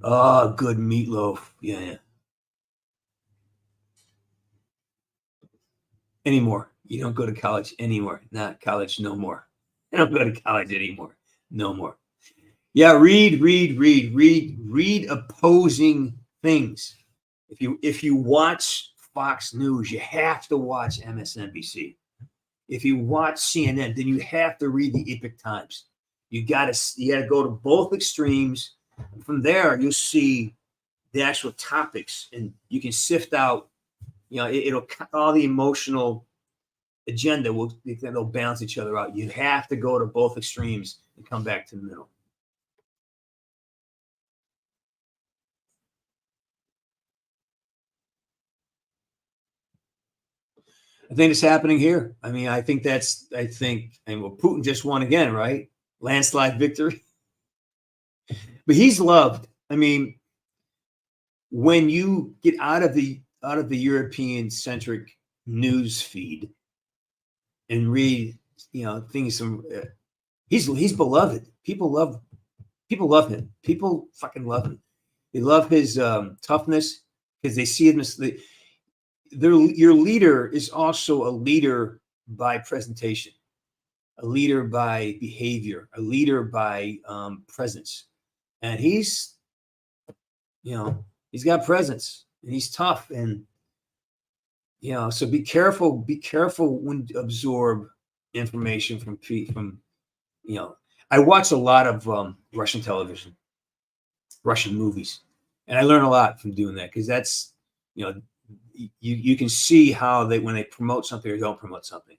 Oh, good meatloaf. Yeah. Anymore. You don't go to college anymore. Not college no more. I don't go to college anymore. No more. Yeah, read opposing things. If you watch Fox News, you have to watch MSNBC. If you watch CNN, then you have to read the Epoch Times. You gotta go to both extremes. From there, you'll see the actual topics, and you can sift out. It'll all the emotional agenda they'll balance each other out. You have to go to both extremes and come back to the middle. I think it's happening here. I mean, Putin just won again, right? Landslide victory. But he's loved. I mean, when you get out of the European centric news feed and read, things from he's beloved. People love him. People fucking love him. They love his toughness because they see him as your leader is also a leader by presentation, a leader by behavior, a leader by presence. And he's got presence and he's tough. And, so be careful when you absorb information from, I watch a lot of Russian television, Russian movies, and I learn a lot from doing that because that's, you can see how when they promote something or don't promote something.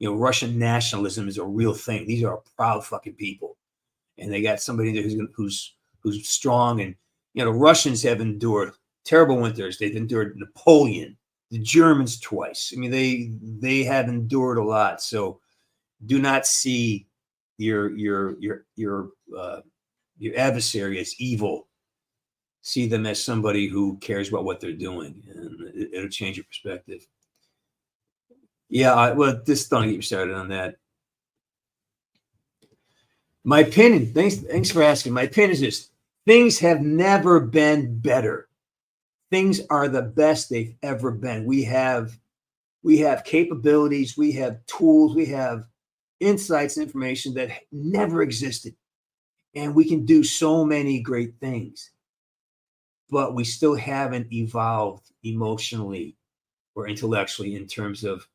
Russian nationalism is a real thing. These are proud fucking people, and they got somebody there who's strong. And the Russians have endured terrible winters. They've endured Napoleon, the Germans twice. I mean, they have endured a lot. So do not see your adversary as evil. See them as somebody who cares about what they're doing, and it'll change your perspective. Yeah, just don't get me started on that. My opinion, thanks for asking. My opinion is this: things have never been better. Things are the best they've ever been. We have capabilities, we have tools, we have insights, information that never existed, and we can do so many great things. But we still haven't evolved emotionally or intellectually in terms of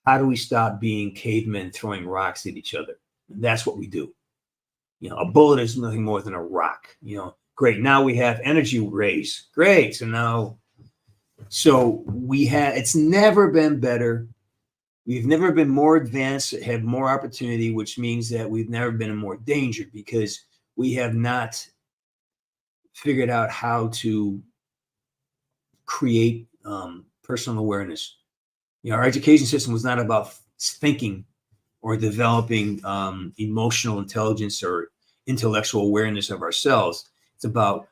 how do we stop being cavemen throwing rocks at each other? And that's what we do. A bullet is nothing more than a rock. Great. Now we have energy rays. Great. So it's never been better. We've never been more advanced, had more opportunity, which means that we've never been in more danger because we have not figured out how to create personal awareness. Our education system was not about thinking or developing emotional intelligence or intellectual awareness of ourselves. It's about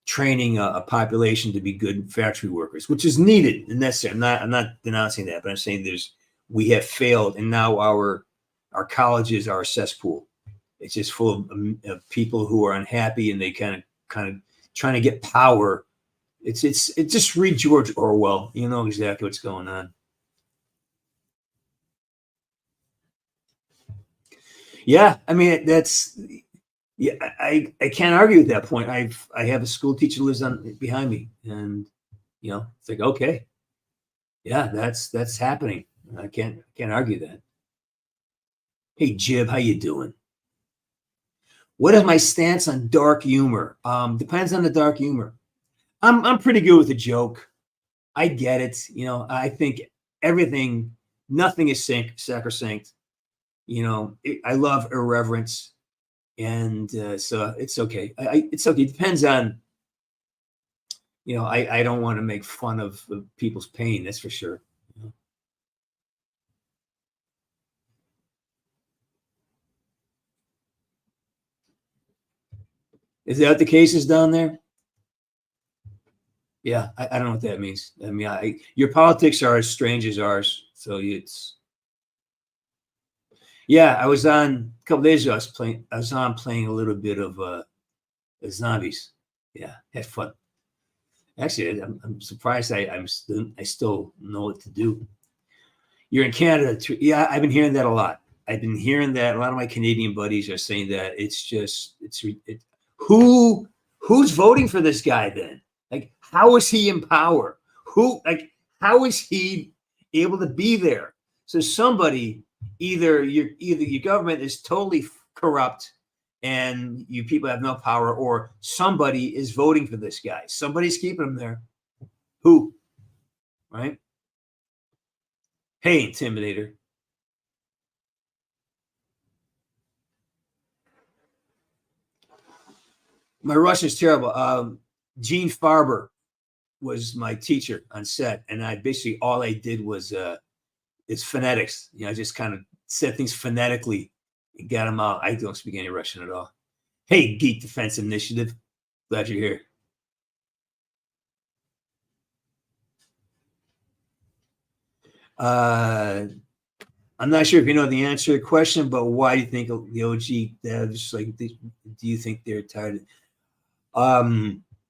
training a population to be good factory workers, which is needed and necessary. I'm not denouncing that, but I'm saying we have failed, and now our colleges are a cesspool. It's just full of people who are unhappy, and they kind of trying to get power. It's just read George Orwell. You know exactly what's going on. Yeah, I mean I can't argue at that point. I have a school teacher who lives behind me, and it's like, okay, yeah, that's happening. I can't argue that. Hey Jib, how you doing? What is my stance on dark humor? Depends on the dark humor. I'm pretty good with a joke. I get it. I think nothing is sacrosanct. I love irreverence, and so it's okay. It's okay. It depends on, I don't want to make fun of people's pain. That's for sure. Is that what the case is down there? Yeah, I don't know what that means. I mean, your politics are as strange as ours. So yeah, I was on a couple days ago. I was on playing a little bit of zombies. Yeah, had fun. Actually, I'm surprised I still know what to do. You're in Canada too. Yeah, I've been hearing that a lot. I've been hearing that a lot of my Canadian buddies are saying that who's voting for this guy then? Like, how is he in power? How is he able to be there? So somebody, either your government is totally corrupt and you people have no power, or somebody is voting for this guy. Somebody's keeping him there. Who? Right? Hey, Intimidator. My Russian is terrible. Gene Farber was my teacher on set, and all I did was is phonetics. Just kind of said things phonetically and got them out. I don't speak any Russian at all. Hey, Geek Defense Initiative, glad you're here. I'm not sure if you know the answer to the question, but why do you think the OG devs do you think they're tired?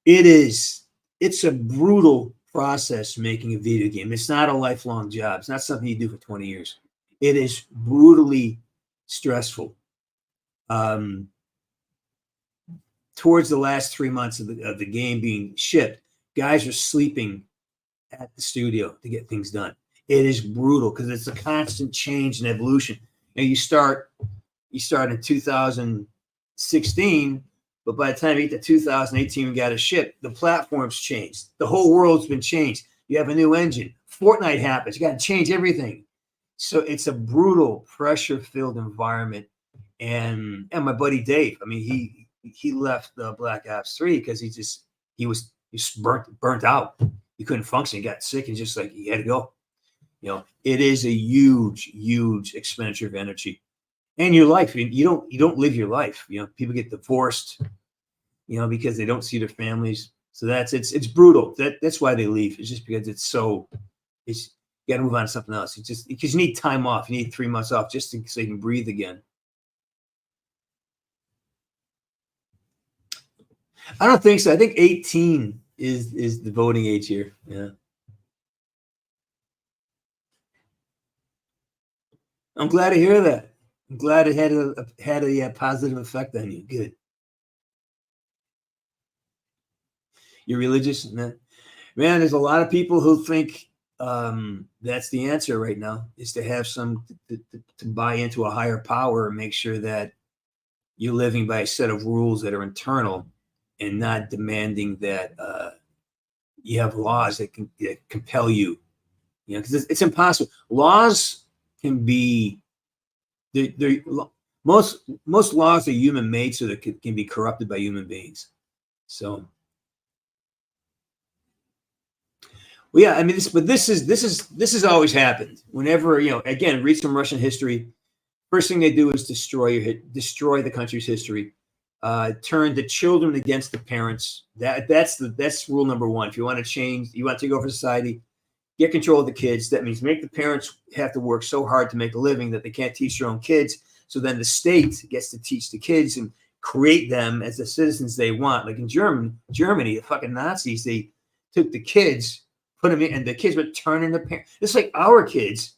It's a brutal process making a video game. It's not a lifelong job. It's not something you do for 20 years. It is brutally stressful. Towards the last 3 months of the game being shipped, guys are sleeping at the studio to get things done. It is brutal because it's a constant change and evolution. You start in 2016, but by the time you get to 2018 and got a ship, the platform's changed. The whole world's been changed. You have a new engine. Fortnite happens. You got to change everything. So it's a brutal, pressure-filled environment. And my buddy Dave, I mean, he left Black Ops 3 because he was burnt out. He couldn't function. He got sick and just he had to go. It is a huge, huge expenditure of energy. And your life, you don't live your life. People get divorced, because they don't see their families. So it's brutal. That's why they leave. It's just because you got to move on to something else. It's just because you need time off. You need 3 months off just so you can breathe again. I don't think so. I think 18 is the voting age here. Yeah. I'm glad to hear that. I'm glad it had a positive effect on you. Good. You're religious, man. Man, there's a lot of people who think that's the answer right now, is to have to buy into a higher power and make sure that you're living by a set of rules that are internal and not demanding that you have laws that compel you. Because it's impossible. Laws can be most laws are human made, so that can be corrupted by human beings. So, well, yeah, I mean, this has always happened. Whenever again, read some Russian history. First thing they do is destroy the country's history. Turn the children against the parents. That's rule number one. If you want to change, you want to take over society, get control of the kids. That means make the parents have to work so hard to make a living that they can't teach their own kids. So then the state gets to teach the kids and create them as the citizens they want. Like in Germany, the fucking Nazis, they took the kids, put them in, and the kids were turning the parents. It's like our kids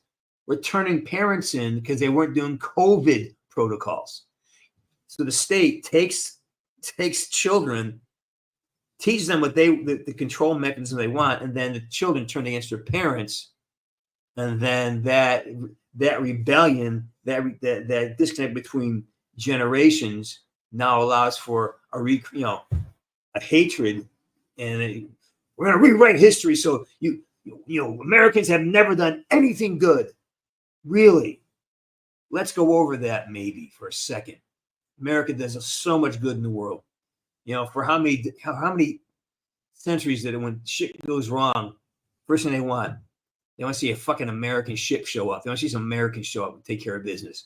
were turning parents in because they weren't doing COVID protocols. So the state takes children, teaches them what the control mechanism they want, and then the children turn against their parents, and then that rebellion, that disconnect between generations now allows for a hatred, and we're going to rewrite history. So Americans have never done anything good, really. let's go over that maybe for a second. America does so much good in the world. You know, for how many centuries that when shit goes wrong, first thing they want to see a fucking American ship show up. They want to see some Americans show up and take care of business.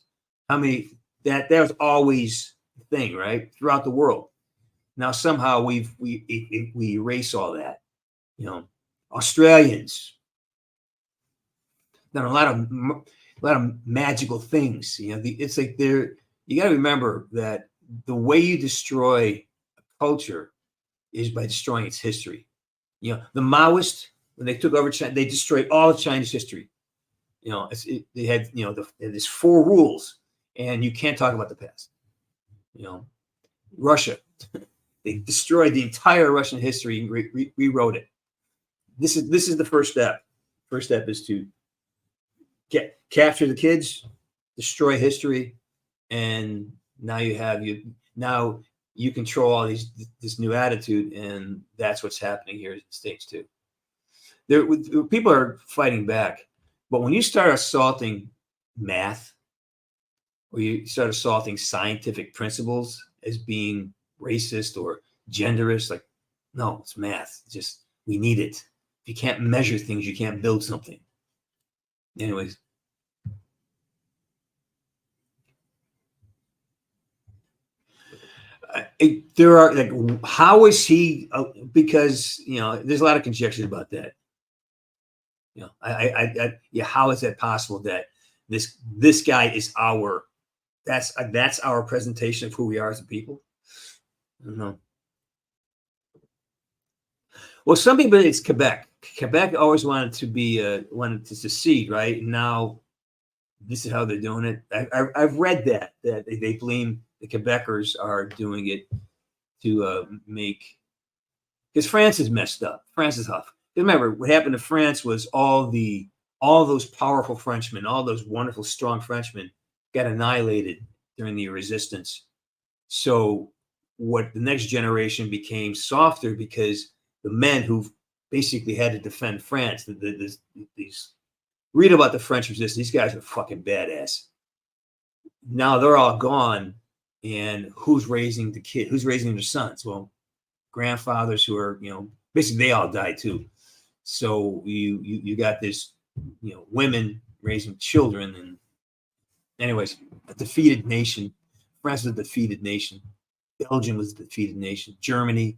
How many that was always the thing, right? Throughout the world. Now somehow we erase all that. You know, Australians done a lot of magical things. You know, it's like you got to remember that the way you destroy a culture is by destroying its history. You know, the Maoists, when they took over China, they destroyed all of China's history. You know, they had, you know, there's 4 rules, and you can't talk about the past. You know, Russia, they destroyed the entire Russian history and rewrote it. This is the first step. First step is to capture the kids, destroy history, and now you control all this new attitude, and that's what's happening here in the States too. People are fighting back, but when you start assaulting math, or you start assaulting scientific principles as being racist or genderist, like, no, it's math. Just we need it. If you can't measure things, you can't build something. Anyways. There are like, how is he? Because you know, there's a lot of conjectures about that. You know, yeah, how is that possible that this guy is that's our presentation of who we are as a people? I don't know. Well, some people, it's Quebec. Quebec always wanted to secede, right? And now this is how they're doing it. I've read that they blame the Quebecers are doing it to make, because France is messed up. France is tough. Remember, what happened to France was all those powerful Frenchmen, all those wonderful, strong Frenchmen got annihilated during the resistance. So what the next generation became softer, because the men who basically had to defend France, these read about the French resistance, these guys are fucking badass. Now they're all gone, and who's raising the kid? Who's raising their sons? Well, grandfathers who are, you know, basically they all died too. So you got this, you know, women raising children, and anyways, a defeated nation. France was a defeated nation. Belgium was a defeated nation. Germany.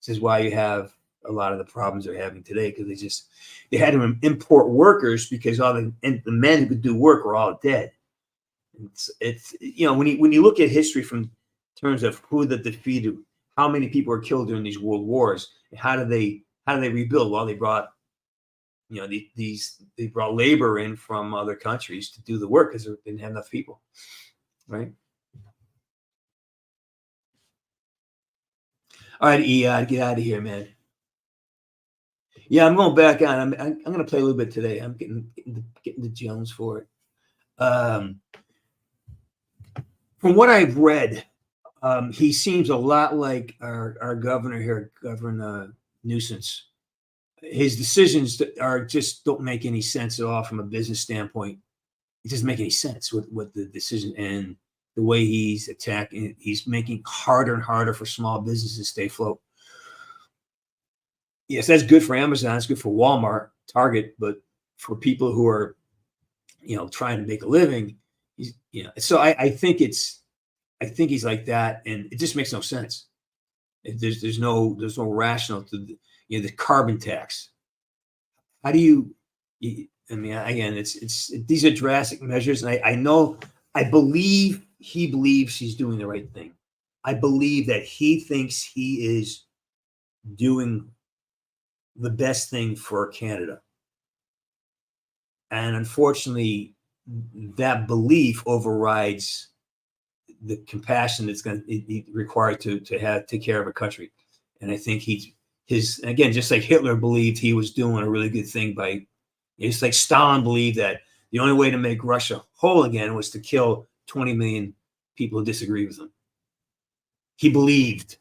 This is why you have a lot of the problems they're having today, because they had to import workers because all the men who could do work were all dead. It's you know, when you look at history from terms of who the defeated, how many people were killed during these world wars, and how do they rebuild? Well, they brought, you know, they brought labor in from other countries to do the work because they didn't have enough people, right? All right, Eon, get out of here, man. Yeah, I'm going back on. I'm going to play a little bit today. I'm getting the Jones for it. From what I've read, he seems a lot like our governor here, Governor Nuisance. His decisions don't make any sense at all from a business standpoint. It doesn't make any sense with the decision and the way he's attacking. He's making harder and harder for small businesses to stay afloat. Yes, that's good for Amazon. It's good for Walmart, Target, but for people who are, you know, trying to make a living, you know. So I think he's like that, and it just makes no sense. There's no rational to the carbon tax. How do you? I mean, again, it's these are drastic measures, and I believe he believes he's doing the right thing. I believe that he thinks he is doing the best thing for Canada. And unfortunately, that belief overrides the compassion that's going to be required to take care of a country. And I think again, just like Hitler believed he was doing a really good thing it's like Stalin believed that the only way to make Russia whole again was to kill 20 million people who disagree with him. He believed.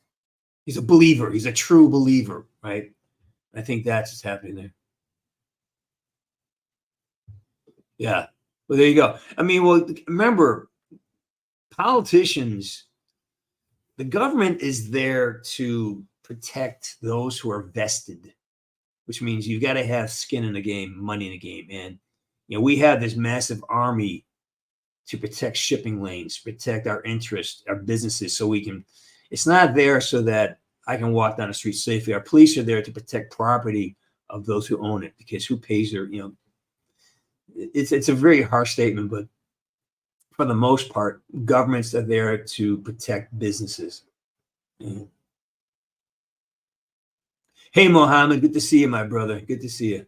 He's a believer. He's a true believer, right? I think that's what's happening there. Yeah. Well, there you go. I mean, well, remember, politicians, the government is there to protect those who are vested, which means you've got to have skin in the game, money in the game. And, we have this massive army to protect shipping lanes, protect our interests, our businesses, so we can, it's not there so that I can walk down the street safely. Our police are there to protect property of those who own it, because who pays their, it's a very harsh statement, but for the most part, governments are there to protect businesses. Hey, Mohammed, good to see you, my brother. Good to see you.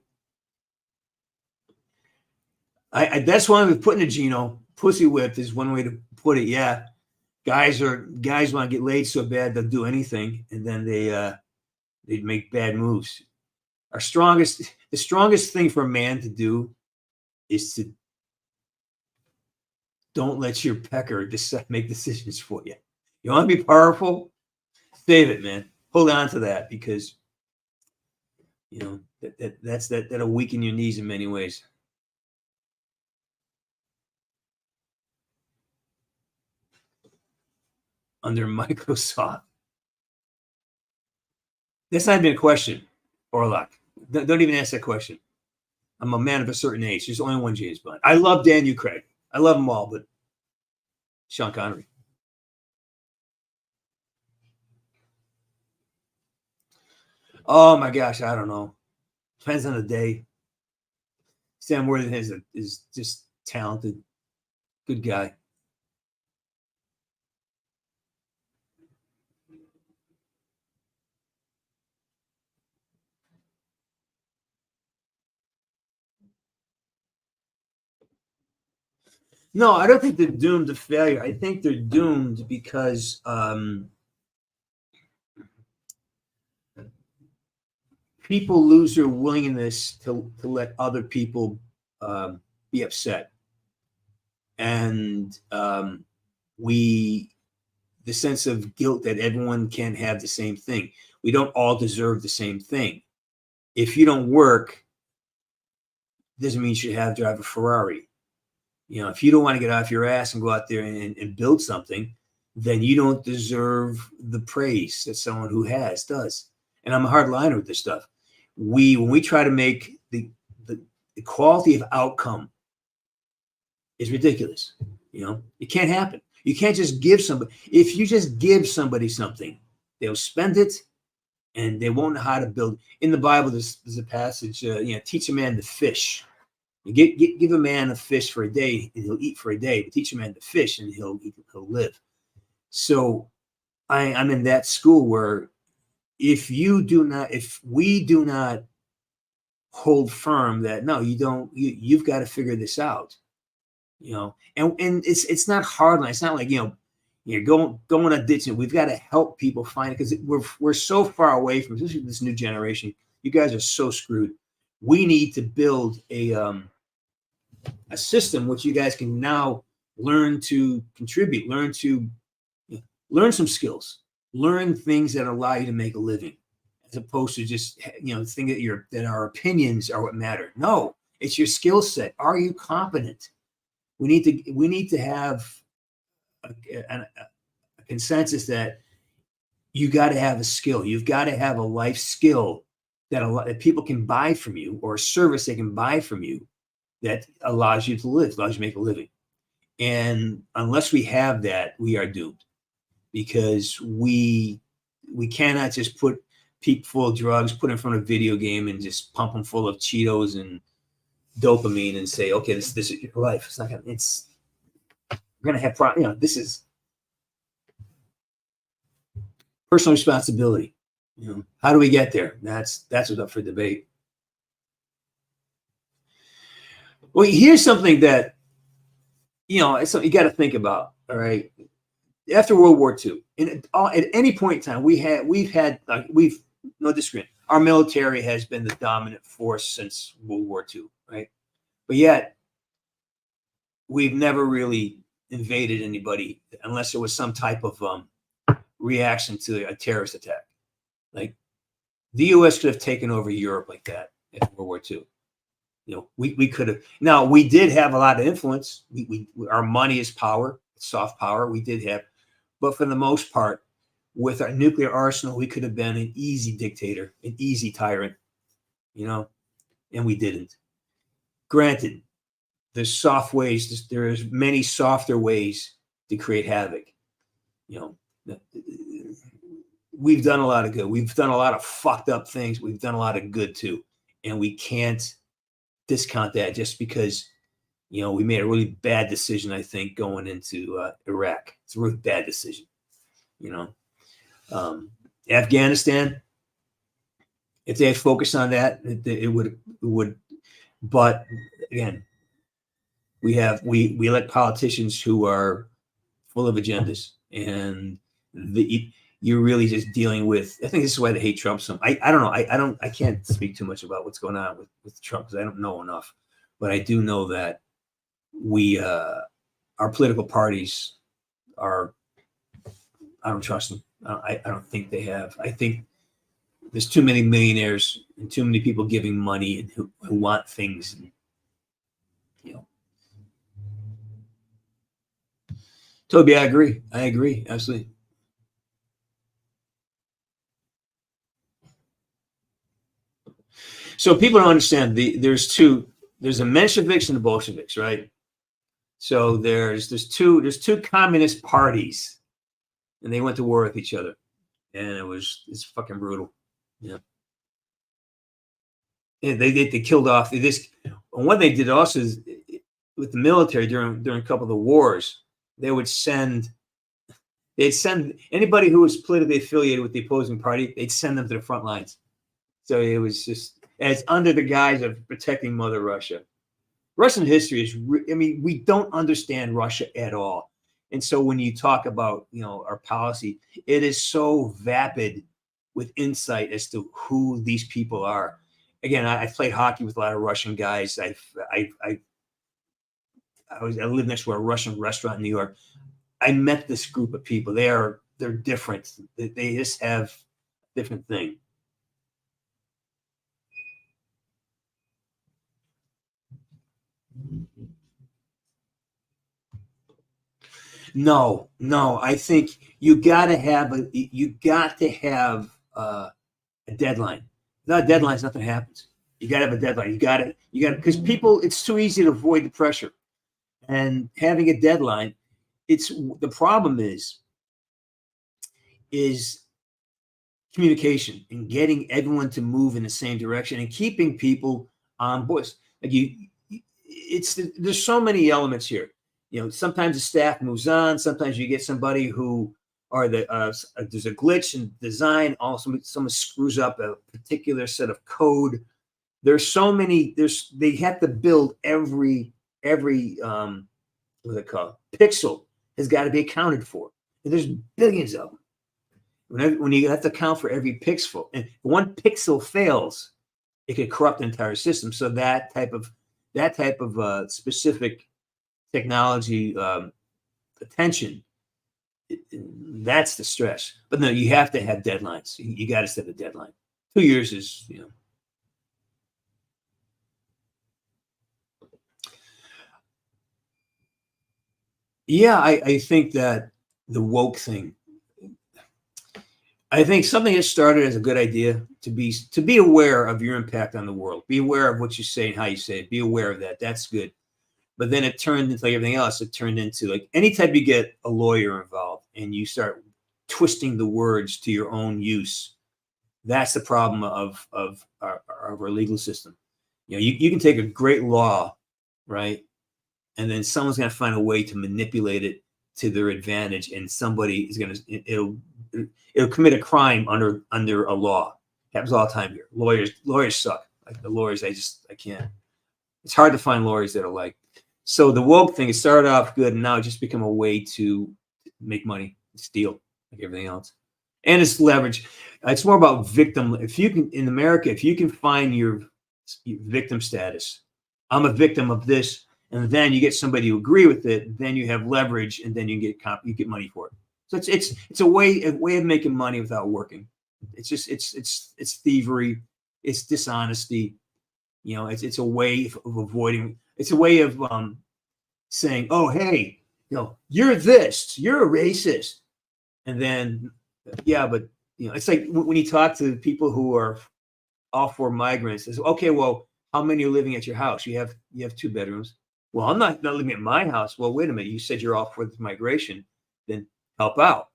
I that's why we're putting a Gino. Pussy whipped is one way to put it. Yeah, guys want to get laid so bad they'll do anything, and then they make bad moves. The strongest thing for a man to do is to don't let your pecker make decisions for you. You want to be powerful? Save it, man. Hold on to that, because that'll weaken your knees in many ways. Under Microsoft. That's not even a question, Orlock. Don't even ask that question. I'm a man of a certain age. There's only one James Bond. I love Daniel Craig. I love them all, but Sean Connery. Oh my gosh, I don't know. Depends on the day. Sam Worthington is just talented, good guy. No, I don't think they're doomed to failure. I think they're doomed because people lose their willingness to let other people be upset. And the sense of guilt that everyone can't have the same thing. We don't all deserve the same thing. If you don't work, doesn't mean you should have to drive a Ferrari. If you don't want to get off your ass and go out there and build something, then you don't deserve the praise that someone who does. And I'm a hard liner with this stuff. When we try to make the quality of outcome is ridiculous. It can't happen. You can't just give somebody. If you just give somebody something, they'll spend it and they won't know how to build. In the Bible, there's a passage, teach a man to fish. You give a man a fish for a day and he'll eat for a day, but teach a man to fish and he'll live. So I'm in that school where if we do not hold firm that no, you've got to figure this out, and it's not hard. It's not like, you're going a ditch, and we've got to help people find it, because we're so far away from, especially this new generation. You guys are so screwed. We need to build a system which you guys can now learn to contribute, learn some skills, learn things that allow you to make a living, as opposed to just think that our opinions are what matter. No, it's your skill set. Are you competent? We need to have a consensus that you got to have a skill. You've got to have a life skill that people can buy from you, or a service they can buy from you that allows you to live, allows you to make a living. And unless we have that, we are doomed, because we cannot just put people full of drugs, put in front of a video game and just pump them full of Cheetos and dopamine and say, okay, this is your life. It's not gonna, we're gonna have this is personal responsibility. How do we get there? That's what's up for debate. Well, here's something that it's something you got to think about. All right, after World War II, at any point in time, we've had no disagreement. Our military has been the dominant force since World War II, right? But yet, we've never really invaded anybody unless there was some type of reaction to a terrorist attack. Like, the U.S. could have taken over Europe like that after World War II. we could have. Now we did have a lot of influence. Our money is power, soft power. We did have, but for the most part, with our nuclear arsenal, we could have been an easy dictator, an easy tyrant, and we didn't. Granted, there's soft ways. There's many softer ways to create havoc. We've done a lot of good. We've done a lot of fucked up things. We've done a lot of good too, and we can't discount that just because we made a really bad decision. I think going into Iraq, it's a really bad decision. Afghanistan, if they had focused on that, it would. But again, we elect politicians who are full of agendas, and you're really just dealing with. I think this is why they hate Trump so much. I don't know. I can't speak too much about what's going on with Trump because I don't know enough. But I do know that our political parties are. I don't trust them. I don't think they have. I think there's too many millionaires and too many people giving money and who want things. Toby, I agree. Absolutely. So people don't understand there's the Mensheviks and the Bolsheviks, right? So there's two communist parties, and they went to war with each other, and it's fucking brutal. And they killed off this. And what they did also is with the military during a couple of the wars, they'd send anybody who was politically affiliated with the opposing party, they'd send them to the front lines. So it was just as under the guise of protecting Mother Russia. Russian history is, we don't understand Russia at all. And so when you talk about, our policy, it is so vapid with insight as to who these people are. Again, I played hockey with a lot of Russian guys. I lived next to a Russian restaurant in New York. I met this group of people. They're different. They just have a different thing. No. I think you got to have a deadline. Without a deadline, nothing happens. You got to have a deadline. You got to because people. It's too easy to avoid the pressure, and having a deadline. The problem is communication and getting everyone to move in the same direction and keeping people on board. Like there's so many elements here. Sometimes the staff moves on. Sometimes you get somebody who there's a glitch in design. Also, someone screws up a particular set of code. There's so many. They have to build every what's it called? Pixel has got to be accounted for. And there's billions of them. When you have to account for every pixel, and if one pixel fails, it could corrupt the entire system. So that type of specific technology attention, that's the stress. But no, you have to have deadlines. You got to set a deadline. 2 years is Yeah, I think that the woke thing. I think something that started as a good idea to be aware of your impact on the world. Be aware of what you say and how you say it. Be aware of that. That's good. But then it turned into like everything else. It turned into like anytime you get a lawyer involved and you start twisting the words to your own use, that's the problem of our legal system. You can take a great law, right? And then someone's going to find a way to manipulate it to their advantage, and somebody is going to it'll commit a crime under a law. It happens all the time here. Lawyers suck. Like the lawyers, I can't. It's hard to find lawyers that are like. So the woke thing, it started off good, and now it just become a way to make money, steal, like everything else. And it's leverage. It's more about victim. If you can in America, if you can find your victim status, I'm a victim of this. And then you get somebody to agree with it. Then you have leverage, and then you get money for it. So it's a way of making money without working. It's thievery. It's dishonesty. You know, it's a way of avoiding. It's a way of saying, "Oh, hey, you know, you're this, you're a racist," and then, yeah, but you know, it's like when you talk to people who are all for migrants, it's okay. Well, how many are living at your house? You have 2 bedrooms. Well, I'm not living at my house. Well, wait a minute. You said you're all for this migration, then help out.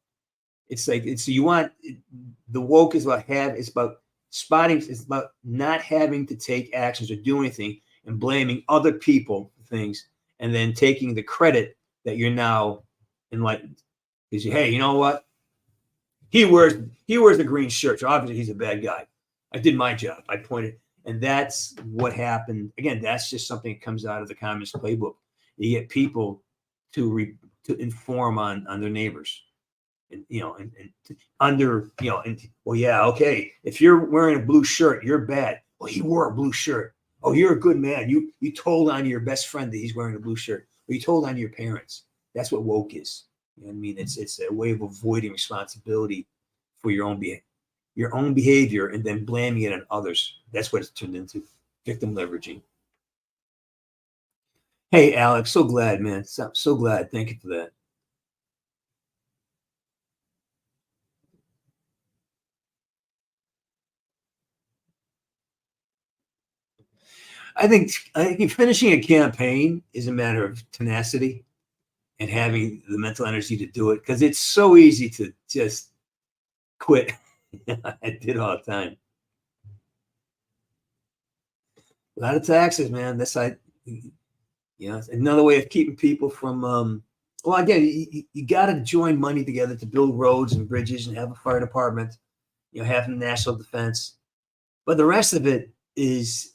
It's like it's you want the woke is about it's about spotting, it's about not having to take actions or do anything and blaming other people for things, and then taking the credit that you're now enlightened. Because hey, you know what? He wears the green shirt. So obviously he's a bad guy. I did my job. I pointed, and that's what happened. Again, that's just something that comes out of the communist playbook. You get people to inform on their neighbors. And, you know, and under, you know, and well, yeah, okay. If you're wearing a blue shirt, you're bad. Well, he wore a blue shirt. Oh, you're a good man. You told on your best friend that he's wearing a blue shirt. Or you told on your parents. That's what woke is. You know what I mean? It's a way of avoiding responsibility for your own behavior, and then blaming it on others. That's what it's turned into. Victim leveraging. Hey, Alex, so glad, man. So glad. Thank you for that. I think finishing a campaign is a matter of tenacity and having the mental energy to do it, because it's so easy to just quit. I did all the time. A lot of taxes, man. That's like, you know, another way of keeping people from. Well, again, you got to join money together to build roads and bridges and have a fire department. You know, have national defense, but the rest of it is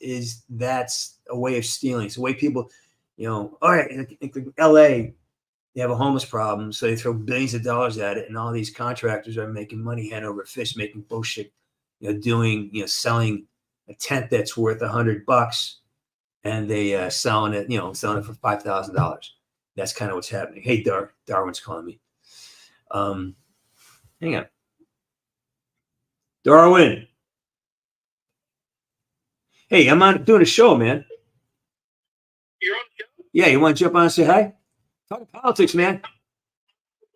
that's a way of stealing. It's a way people, you know, all right, in LA, they have a homeless problem, so they throw billions of dollars at it, and all these contractors are making money hand over fist, making bullshit, you know, selling a tent that's worth $100, and they selling it for $5,000. That's kind of what's happening. Hey, Darwin's calling me. Hang on, Darwin. Hey, I'm doing a show, man. You're on the show? Yeah, you want to jump on and say hi? Talk politics, man.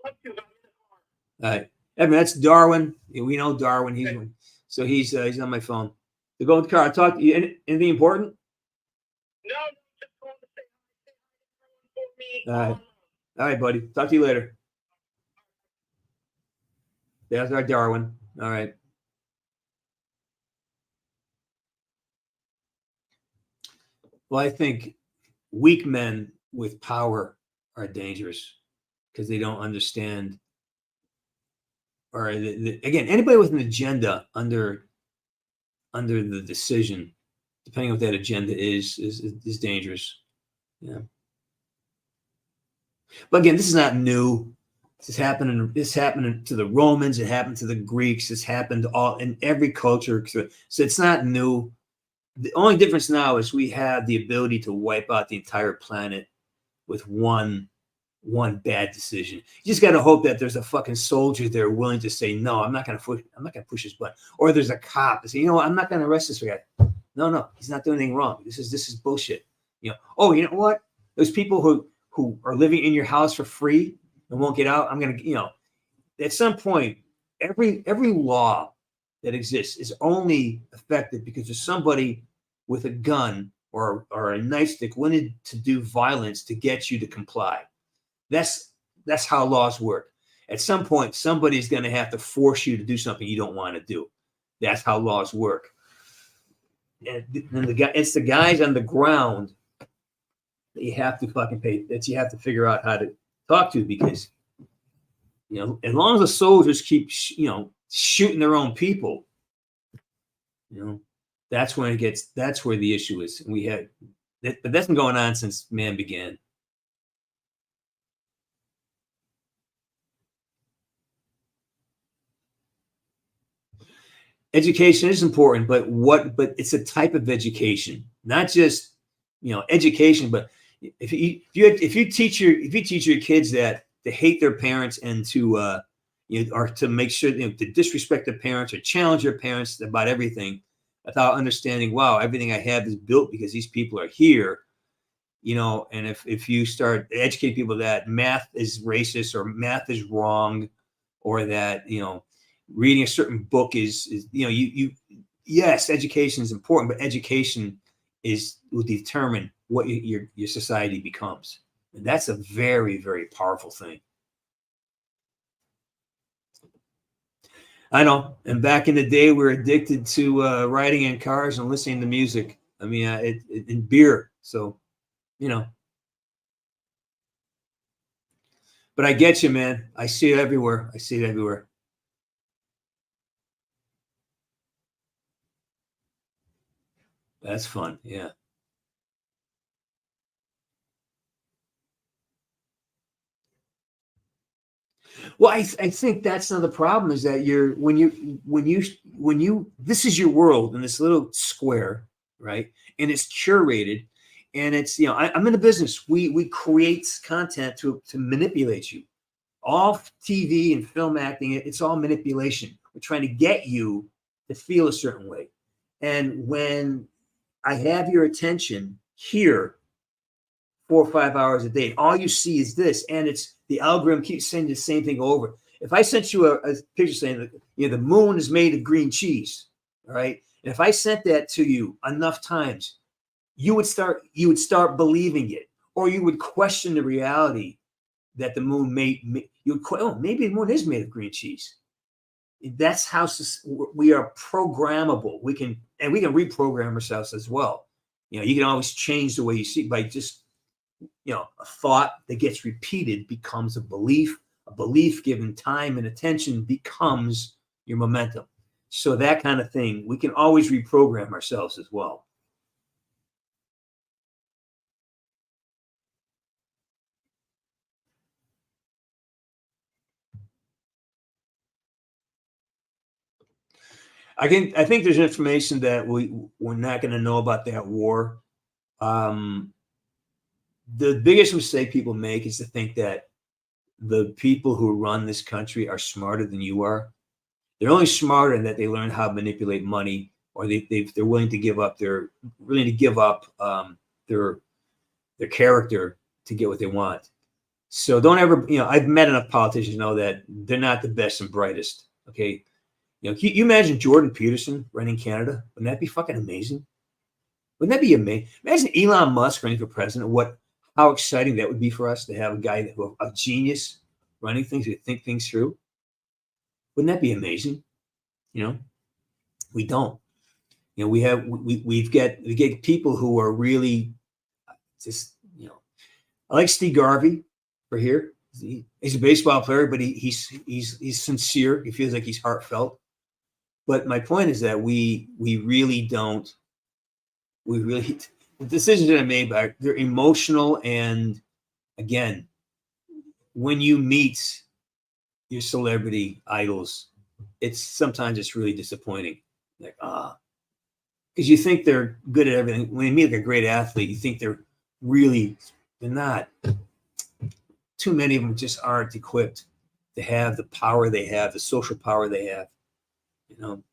All right. Evan, that's Darwin. Yeah, we know Darwin. He's on my phone. To go in the car. I'll talk to you. Anything important? No, just going to say hi for me. All right. All right, buddy. Talk to you later. There's our Darwin. All right. Well, I think weak men with power are dangerous because they don't understand. Or again, anybody with an agenda under the decision, depending on what that agenda is dangerous. Yeah. But again, this is not new. This happened to the Romans. It happened to the Greeks. It's happened all in every culture. So it's not new. The only difference now is we have the ability to wipe out the entire planet with one bad decision. You just got to hope that there's a fucking soldier there willing to say, no, I'm not going to push his button. Or there's a cop that say, you know what, I'm not going to arrest this guy. No, he's not doing anything wrong. This is bullshit. You know, oh, you know what? Those people who are living in your house for free and won't get out, I'm going to, you know, at some point, every law that exists is only effective because there's somebody with a gun or a nightstick willing to do violence to get you to comply. That's how laws work. At some point, somebody's going to have to force you to do something you don't want to do. That's how laws work. And it's the guys on the ground that you have to fucking pay, that you have to figure out how to talk to, because, you know, as long as the soldiers keep, shooting their own people, you know, that's where the issue is. And we had that, but that's been going on since man began. Education is important, but it's a type of education, not just, education, but if you teach your kids that to hate their parents and to or to make sure to disrespect their parents or challenge their parents about everything, without understanding, wow, everything I have is built because these people are here, you know. And if you start educating people that math is racist or math is wrong, or that, you know, reading a certain book is you know, you yes, education is important, but education will determine what your society becomes. And that's a very, very powerful thing. I know. And back in the day, we were addicted to riding in cars and listening to music. I mean, and beer. So, you know. But I get you, man. I see it everywhere. I see it everywhere. That's fun. Yeah. Well, I think that's another problem, is that when you this is your world in this little square, right? And it's curated, and it's, you know, I'm in a business. We create content to manipulate you. All TV and film acting, it's all manipulation. We're trying to get you to feel a certain way. And when I have your attention here 4 or 5 hours a day, and all you see is this, and it's the algorithm keeps saying the same thing over. If I sent you a picture saying that, you know, the moon is made of green cheese, all right, and if I sent that to you enough times, you would start believing it, or you would question the reality that the moon oh, maybe the moon is made of green cheese. That's how we are programmable. We can reprogram ourselves as well. You know, you can always change the way you see by just, you know, a thought that gets repeated becomes a belief given time and attention becomes your momentum. So that kind of thing, we can always reprogram ourselves as well. I think there's information that we're not going to know about that war. The biggest mistake people make is to think that the people who run this country are smarter than you are. They're only smarter in that they learn how to manipulate money, or they're willing to give up their character to get what they want. So don't ever, you know, I've met enough politicians to know that they're not the best and brightest. Okay. You know, can you imagine Jordan Peterson running Canada? Wouldn't that be fucking amazing? Wouldn't that be amazing? Imagine Elon Musk running for president. How exciting that would be for us to have a guy a genius running things, who think things through. Wouldn't that be amazing? You know, we don't. You know, we get people who are really just, you know, I like Steve Garvey for here. He's a baseball player, but he's sincere. He feels like he's heartfelt. But my point is that the decisions that I made, they're emotional. And again, when you meet your celebrity idols, sometimes it's really disappointing. Like, because you think they're good at everything. When you meet like a great athlete, you think they're not. Too many of them just aren't equipped to have the power they have, the social power they have. You know,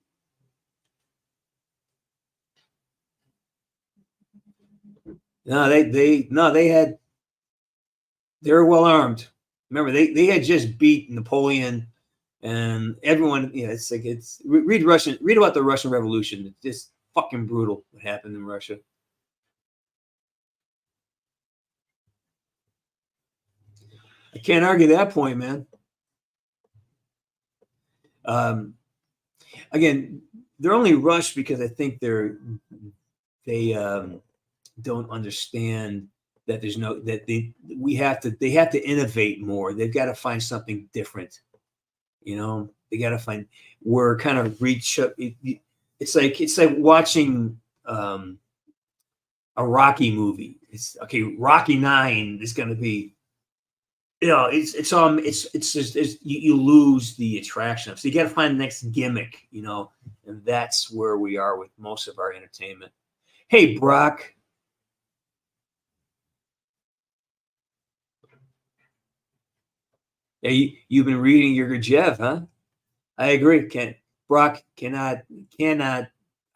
they were well armed. Remember, they had just beat Napoleon and everyone. You know, read about the Russian Revolution. It's just fucking brutal what happened in Russia. I can't argue that point, man. Again, they're only rushed because I think they don't understand that they have to innovate more. They've got to find something different. You know, they got to find where kind of reach up. It's like watching a Rocky movie. It's okay. Rocky 9 is going to be, you know, it's just you lose the attraction. So you got to find the next gimmick, you know, and that's where we are with most of our entertainment. Hey, Brock. Yeah, you've been reading Yurgachev, huh? I agree. Brock cannot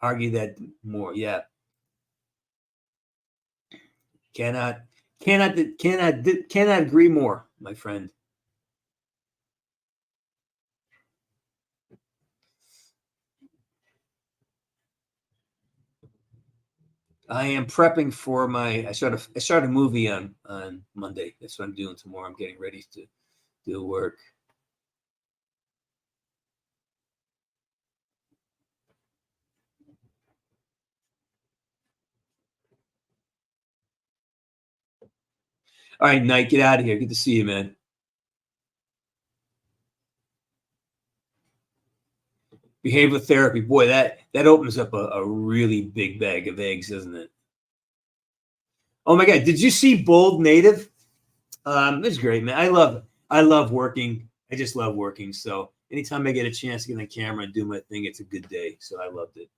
argue that more. Yeah. Cannot agree more, my friend. I am prepping for I start a movie on Monday. That's what I'm doing tomorrow. I'm getting ready to do work. All right, Knight, get out of here. Good to see you, man. Behavioral therapy, boy, that opens up a really big bag of eggs, doesn't it? Oh my God, did you see Bold Native? It's great, man. I love working. I just love working. So anytime I get a chance to get on the camera and do my thing, it's a good day. So I loved it.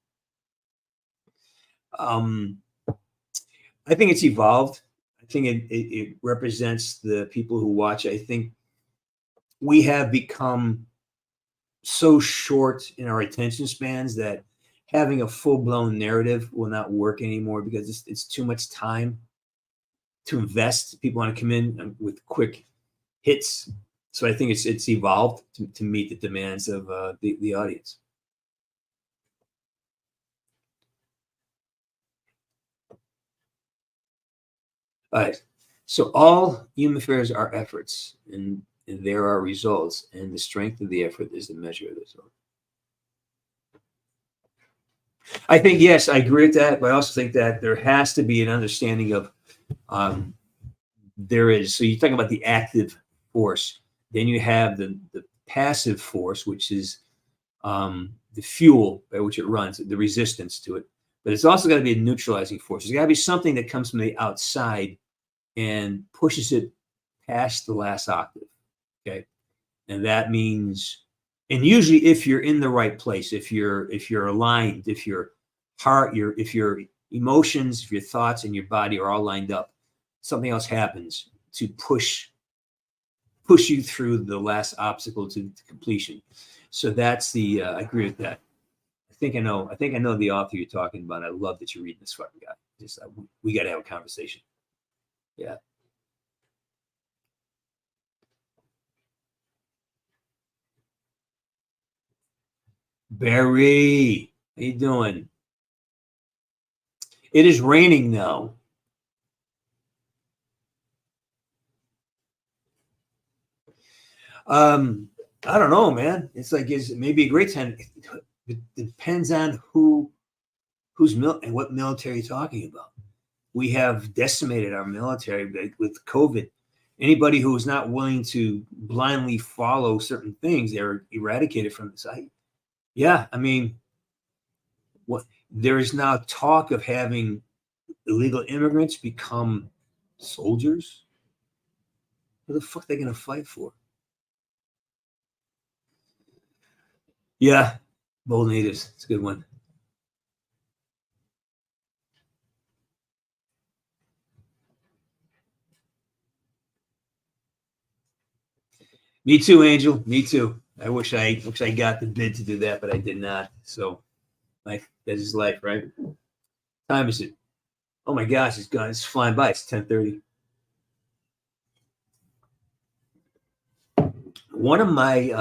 I think it's evolved. I think it represents the people who watch. I think we have become so short in our attention spans that having a full-blown narrative will not work anymore because it's too much time to invest. People want to come in with quick hits. So I think it's evolved to meet the demands of the audience. All right. So all human affairs are efforts, and there are results, and the strength of the effort is the measure of the result. I think, yes, I agree with that, but I also think that there has to be an understanding of there is. So you talk about the active force, then you have the passive force, which is the fuel by which it runs, the resistance to it. But it's also got to be a neutralizing force. There's got to be something that comes from the outside and pushes it past the last octave. Okay. And that means, and usually if you're in the right place, if you're aligned, if your heart, if your emotions, if your thoughts and your body are all lined up, something else happens to push you through the last obstacle to completion. So that's I agree with that. I think I know the author you're talking about. I love that you're reading this fucking guy. Just we got to have a conversation. Yeah. Barry, how you doing? It is raining now. I don't know, man. It's like it's maybe a great time. It depends on who's and what military you're talking about. We have decimated our military with COVID. Anybody who is not willing to blindly follow certain things, they're eradicated from the site. Yeah, I mean, there is now talk of having illegal immigrants become soldiers. What the fuck are they going to fight for? Yeah, Bold Natives. It's a good one. Me too, Angel. Me too. I wish I got the bid to do that, but I did not. So, that is life, right? Time is it? Oh my gosh, it's gone. It's flying by. It's 10:30. One of my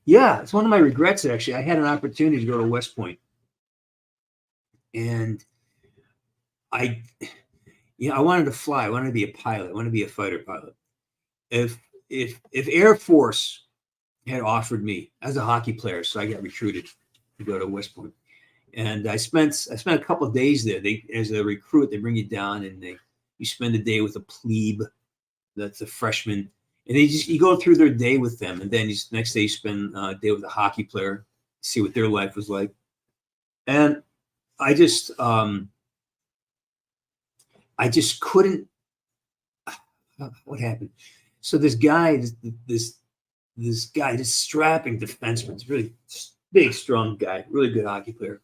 it's one of my regrets actually. I had an opportunity to go to West Point, and I wanted to fly. I wanted to be a pilot. I wanted to be a fighter pilot. If Air Force had offered me as a hockey player, so I got recruited to go to West Point, and I spent a couple of days there. As a recruit, they bring you down and you spend a day with a plebe, that's a freshman, and you go through their day with them, and then next day you spend a day with a hockey player, see what their life was like, and I just couldn't. What happened? So this guy, this strapping defenseman, this really big, strong guy, really good hockey player.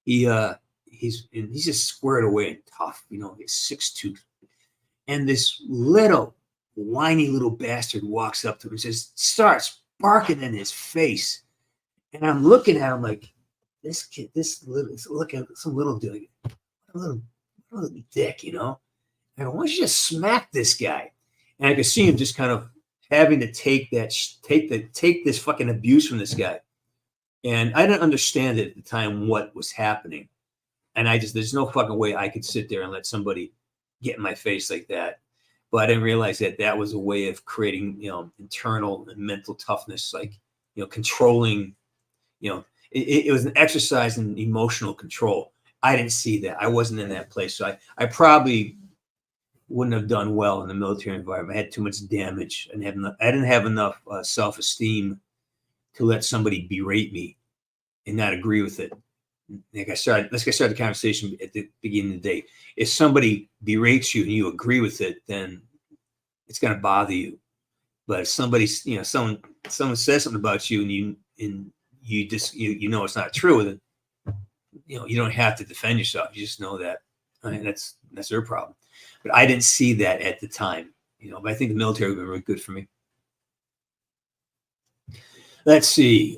He's just squared away and tough, he's 6'2", and this little whiny little bastard walks up to him and starts barking in his face, and I'm looking at him like, this kid, look at some little dude, a little dick, you know. I go, why don't you just smack this guy? And I could see him just kind of having to take this fucking abuse from this guy. And I didn't understand it at the time what was happening. And there's no fucking way I could sit there and let somebody get in my face like that. But I didn't realize that was a way of creating, you know, internal and mental toughness, like, you know, controlling, you know, it was an exercise in emotional control. I didn't see that. I wasn't in that place. So I probably wouldn't have done well in the military environment. I had too much damage and I didn't have enough self-esteem to let somebody berate me and not agree with it. Let's get started the conversation at the beginning of the day. If somebody berates you and you agree with it, then it's going to bother you. But if somebody's, you know, someone says something about you and you know it's not true, then, you know, you don't have to defend yourself. You just know that. I mean, that's their problem. But I didn't see that at the time, you know. But I think the military would have been really good for me. Let's see.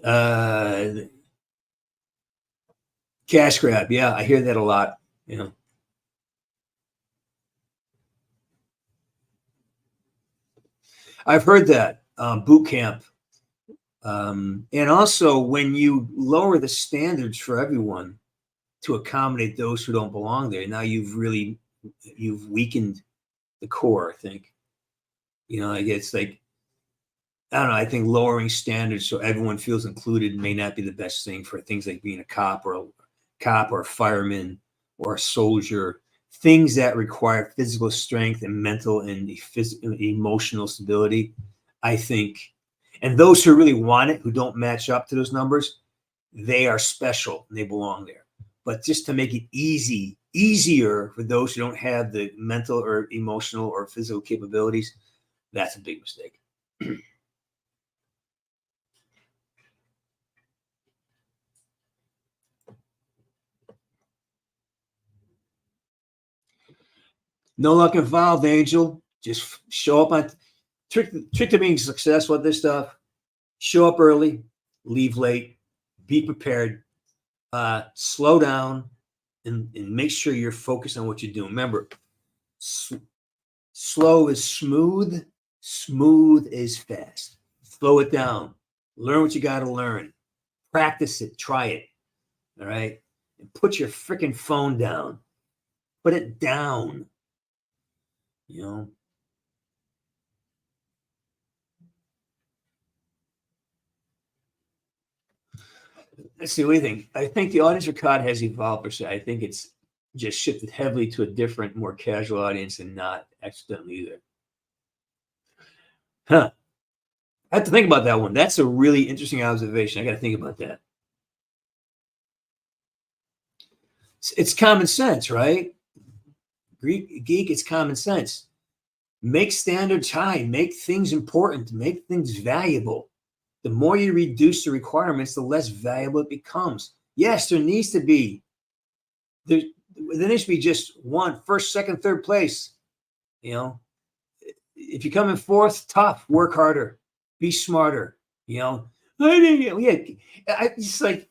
Cash grab. Yeah, I hear that a lot. You know. I've heard that boot camp. And also when you lower the standards for everyone to accommodate those who don't belong there, now you've weakened the core, I think. You know, it's like, I don't know, I think lowering standards so everyone feels included may not be the best thing for things like being a cop or a fireman or a soldier, things that require physical strength and mental and emotional stability, I think. And those who really want it, who don't match up to those numbers, they are special and they belong there. But just to make it easier for those who don't have the mental or emotional or physical capabilities, that's a big mistake. No luck involved, Angel. Just show up on trick to being successful at this stuff. Show up early, leave late, be prepared, slow down, and make sure you're focused on what you're doing. Remember, slow is smooth, smooth is fast. Slow it down. Learn what you got to learn. Practice it. Try it. All right? And put your freaking phone down. Put it down. You know? Let's see, what do you think? I think the audience for COD has evolved, per se. I think it's just shifted heavily to a different, more casual audience and not accidentally either. Huh. I have to think about that one. That's a really interesting observation. I got to think about that. It's common sense, right? Geek, it's common sense. Make standards high, make things important, make things valuable. The more you reduce the requirements, the less valuable it becomes. Yes, there needs to be just one, first, second, third place. You know, if you come in fourth, tough, work harder, be smarter. You know, I just like,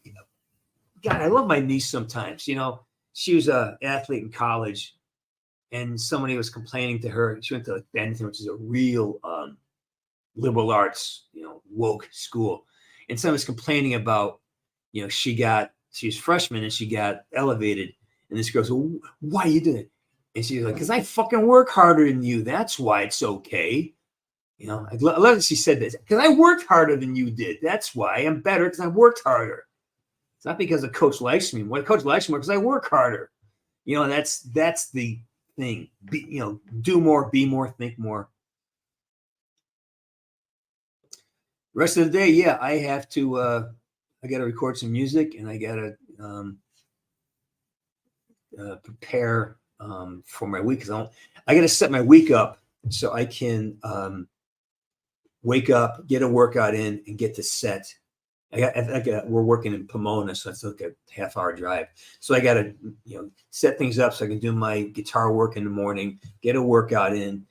God, I love my niece sometimes. You know, she was an athlete in college, and somebody was complaining to her. She went to Bennington, which is a real liberal arts, you know, woke school. And someone was complaining about, you know, she was freshman and she got elevated. And this girl said, well, why are you doing it? And she was like, because I fucking work harder than you. That's why it's okay. You know, I love that she said this. Because I worked harder than you did. That's why I'm better, because I worked harder. It's not because the coach likes me more. The coach likes me more because I work harder. You know, that's the thing. Do more, be more, think more. Rest of the day, yeah, I have to. I got to record some music, and I got to prepare for my week. Because I got to set my week up so I can wake up, get a workout in, and get to set. We're working in Pomona, so it's like a half-hour drive. So I got to, set things up so I can do my guitar work in the morning, get a workout in,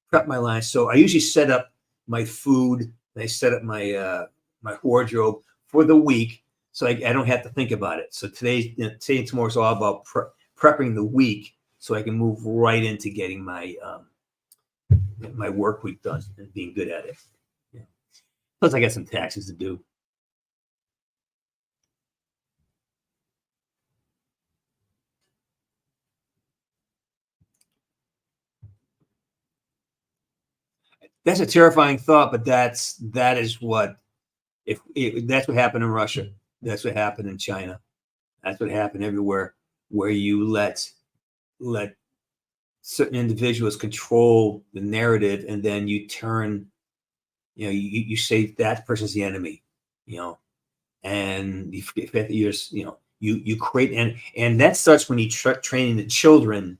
prep my lines. So I usually set up my food. I set up my my wardrobe for the week So I don't have to think about it. So today and tomorrow is all about prepping the week so I can move right into getting my my work week done and being good at it. Yeah. Plus, I got some taxes to do. That's a terrifying thought, but that is what that's what happened in Russia. That's what happened in China. That's what happened everywhere where you let certain individuals control the narrative, and then you turn, you say that person's the enemy, and you forget that you create, and that starts when you training the children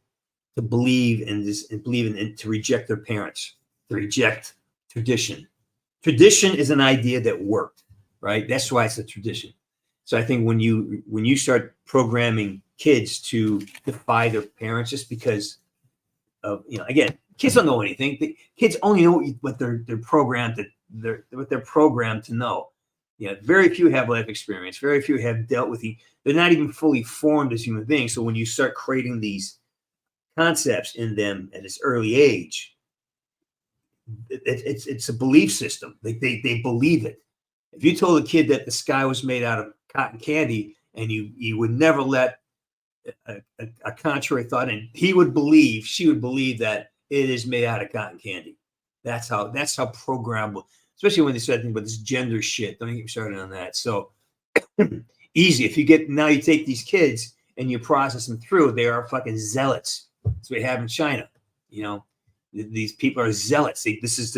to believe in this and believe in and to reject their parents, to reject tradition. Tradition is an idea that worked, right? That's why it's a tradition. So I think when you start programming kids to defy their parents just because of, again, kids don't know anything. Kids only know what they're programmed to know. Very few have life experience. Very few have dealt with they're not even fully formed as human beings. So when you start creating these concepts in them at this early age, it's a belief system. They believe it. If you told a kid that the sky was made out of cotton candy and you would never let a contrary thought in, she would believe that it is made out of cotton candy. That's how programmable, especially when they start thinking about this gender shit. Don't get me started on that. So easy. If you take these kids and you process them through, they are fucking zealots. That's what we have in China. These people are zealots. This is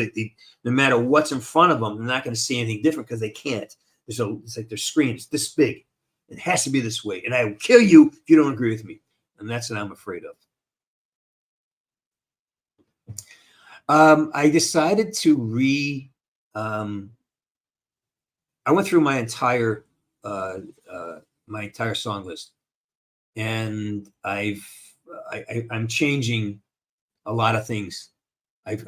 no matter what's in front of them, they're not going to see anything different because they can't. It's like their screen is this big. It has to be this way, and I will kill you if you don't agree with me. And that's what I'm afraid of. I decided to I went through my entire song list, and I'm changing a lot of things. I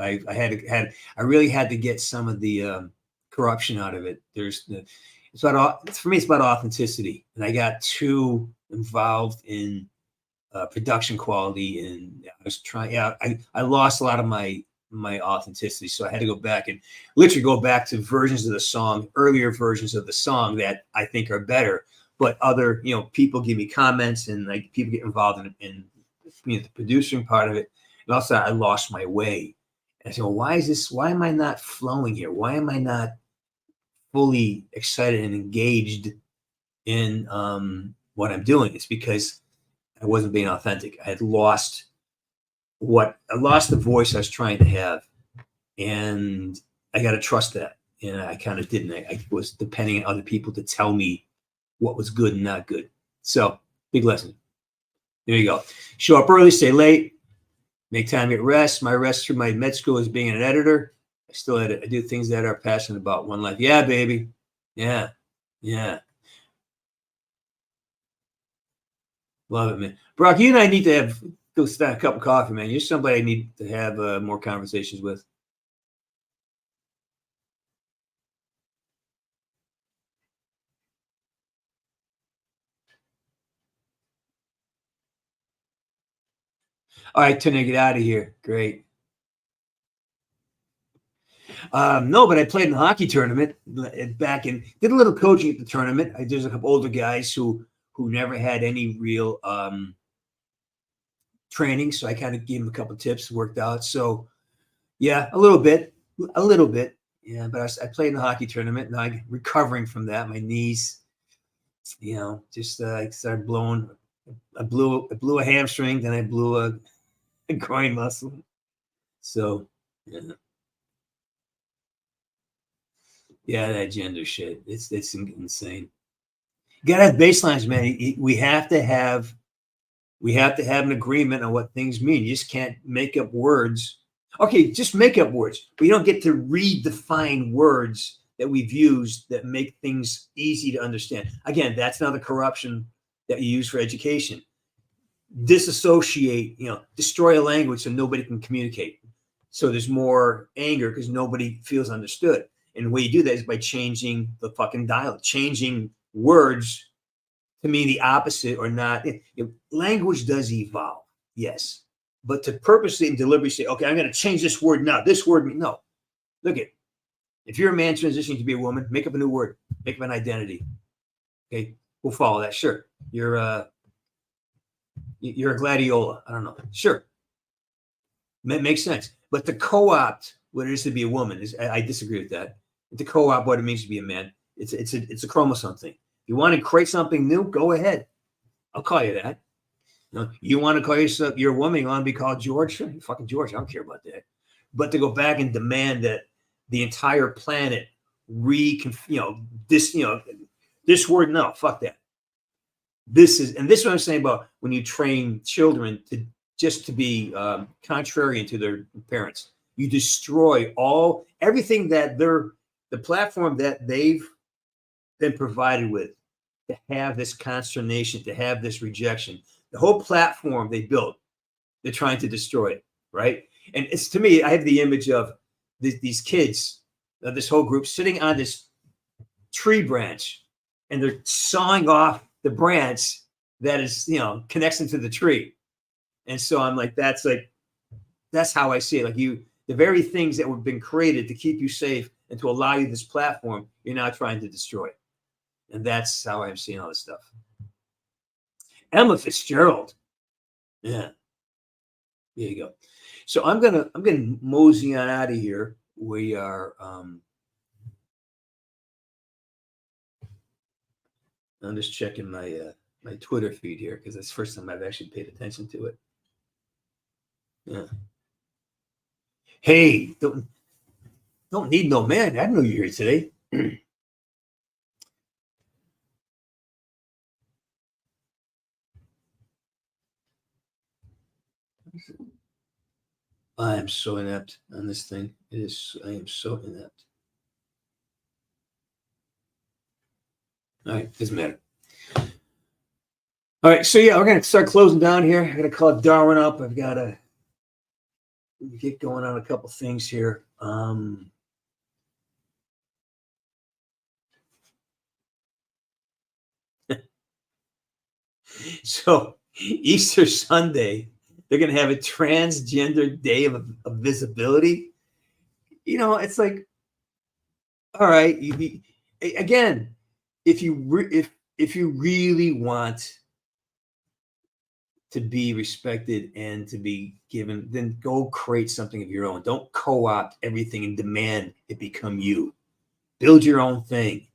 really had to get some of the corruption out of it. For me, it's about authenticity, and I got too involved in production quality, and I was trying. I lost a lot of my authenticity, so I had to go back and literally go back to versions of the song, earlier versions of the song that I think are better. But other, people give me comments, and people get involved in the producing part of it. And also, I lost my way. And I said, well, why am I not flowing here? Why am I not fully excited and engaged in what I'm doing? It's because I wasn't being authentic. I had lost the voice I was trying to have. And I got to trust that. And I kind of didn't. I was depending on other people to tell me what was good and not good. So, big lesson. There you go. Show up early, stay late. Make time to get rest. My rest through my med school is being an editor. I do things that are passionate about. One life. Yeah, baby. Yeah. Love it, man. Brock, you and I need to go stand a cup of coffee, man. You're somebody I need to have more conversations with. All right, Tony, get out of here. Great. No, but I played in a hockey tournament back in, did a little coaching at the tournament. There's a couple older guys who never had any real training. So I kind of gave them a couple tips, worked out. So yeah, a little bit. Yeah, but I played in a hockey tournament, and I'm recovering from that. My knees, just I started blowing. I blew a hamstring, then I blew a groin muscle. So yeah, that gender shit. It's insane. You gotta have baselines, man. We have to have an agreement on what things mean. You just can't make up words. Okay, just make up words, but you don't get to redefine words that we've used that make things easy to understand. Again, that's another corruption that you use for education. Disassociate, destroy a language so nobody can communicate. So there's more anger because nobody feels understood. And the way you do that is by changing the fucking dialect, changing words to mean the opposite or not. Language does evolve, yes. But to purposely and deliberately say, okay, I'm going to change this word now. This word, no. Look at, if you're a man transitioning to be a woman, make up a new word, make up an identity. Okay, we'll follow that. Sure, you're a gladiola. I don't know. Sure, makes sense. But to co-opt what it is to be a woman is, I disagree with that. To co-opt what it means to be a man, it's a chromosome thing. You want to create something new? Go ahead. I'll call you that. You want to call yourself, you're a woman, you want to be called George? Sure, you're fucking George. I don't care about that. But to go back and demand that the entire planet this word, no, fuck that. This is what I'm saying about when you train children to be contrarian to their parents. You destroy everything that the platform that they've been provided with to have this consternation, to have this rejection. The whole platform they built, they're trying to destroy it, right? And it's, to me, I have the image of these kids, this whole group sitting on this tree branch, and they're sawing off the branch that is, connects them to the tree. And so I'm like, that's how I see it. Like the very things that have been created to keep you safe and to allow you this platform, you're now trying to destroy. And that's how I'm seeing all this stuff. Emma Fitzgerald. Yeah. There you go. So I'm gonna mosey on out of here. We are I'm just checking my my Twitter feed here because it's the first time I've actually paid attention to it. Yeah. Hey, don't need no man. I know you're here today. I am so inept on this thing. I am so inept. All right, doesn't matter. All right, so yeah, we're gonna start closing down here. I gotta call Darwin up. I've gotta get going on a couple things here. So Easter Sunday, they're gonna have a transgender day of visibility. It's like, all right, again, if you really want to be respected and to be given, then go create something of your own. Don't co-opt everything and demand it become you. Build your own thing.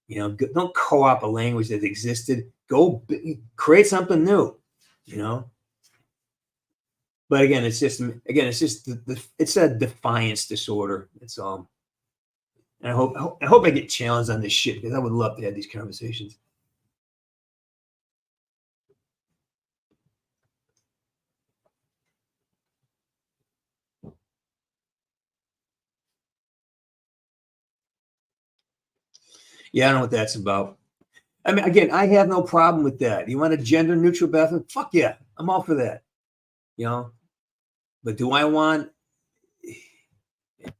Don't co-opt a language that existed. Go create something new. But again, it's just it's a defiance disorder. That's all. And I hope I get challenged on this shit because I would love to have these conversations. Yeah, I don't know what that's about. I mean, again, I have no problem with that. You want a gender neutral bathroom? Fuck yeah, I'm all for that. But do I want?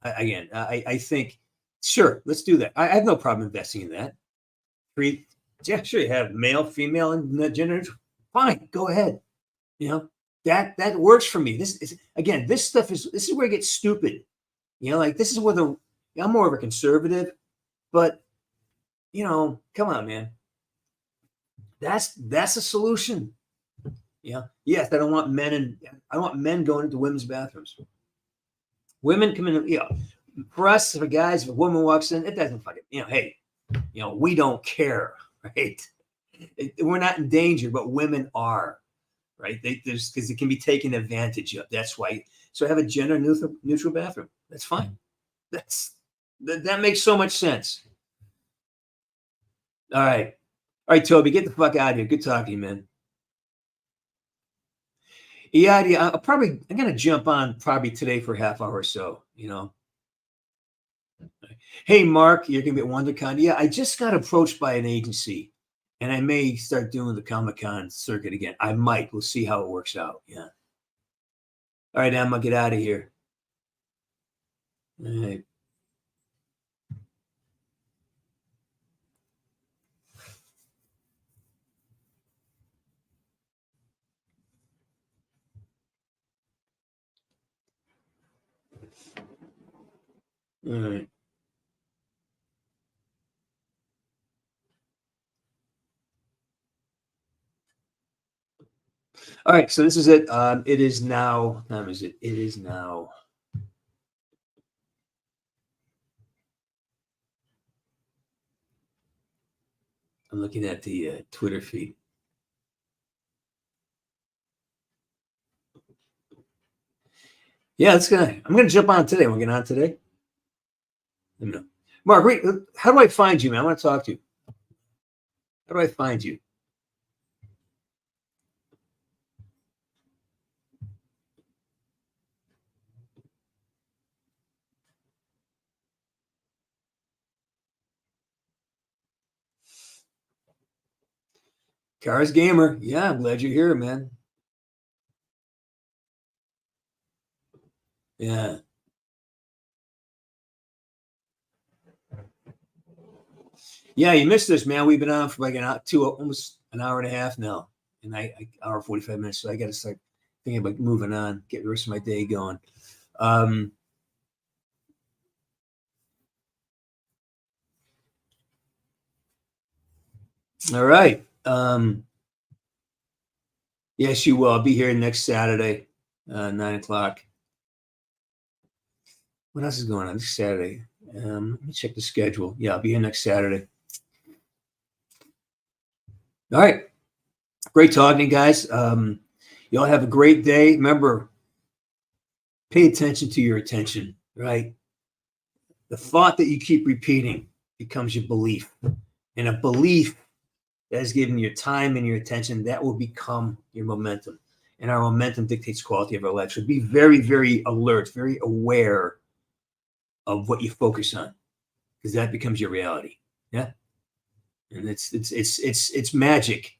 I think, sure, let's do that. I have no problem investing in that. Yeah, sure, you have male, female, and gender neutral. Fine, go ahead. That works for me. This is this is where it gets stupid. This is where I'm more of a conservative, but come on, man. That's a solution. Yes, I don't want men going into women's bathrooms. Women come in, for us, for guys, if a woman walks in, it doesn't fucking, hey, we don't care, right? We're not in danger, but women are, right? Because it can be taken advantage of. That's why. So have a gender neutral bathroom. That's fine. That makes so much sense. All right, Toby, get the fuck out of here. Good talking to you, man. Yeah, I'm gonna jump on probably today for a half hour or so. Hey, Mark, you're gonna be at WonderCon. Yeah, I just got approached by an agency, and I may start doing the Comic-Con circuit again. I might. We'll see how it works out. Yeah. All right, Emma, get out of here. All right. All right. All right, so this is it. It is now. What time is it? It is now. I'm looking at the Twitter feed. Yeah, I'm gonna jump on today. We're getting on today. Let me know. Mark, wait, how do I find you, man? I want to talk to you. How do I find you? Cars Gamer. Yeah, I'm glad you're here, man. Yeah. Yeah, you missed this, man. We've been on for like almost an hour and a half now, and hour 45 minutes. So I got to start thinking about moving on, get the rest of my day going. All right. Yes, you will. I'll be here next Saturday, 9:00. What else is going on this Saturday? Let me check the schedule. Yeah, I'll be here next Saturday. All right. Great talking to you guys. You all have a great day. Remember, pay attention to your attention, right? The thought that you keep repeating becomes your belief. And a belief that is given your time and your attention, that will become your momentum. And our momentum dictates quality of our life. So be very, very alert, very aware of what you focus on, because that becomes your reality. Yeah. And it's magic.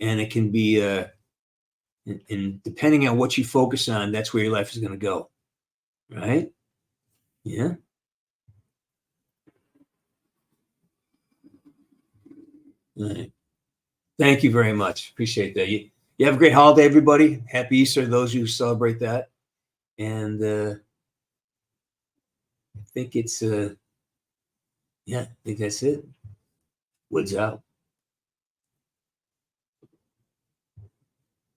And it can be and depending on what you focus on, that's where your life is going to go. Right? Yeah. All right. Thank you very much. Appreciate that. You have a great holiday, everybody. Happy Easter to those who celebrate that. And I think I think that's it. Woods out.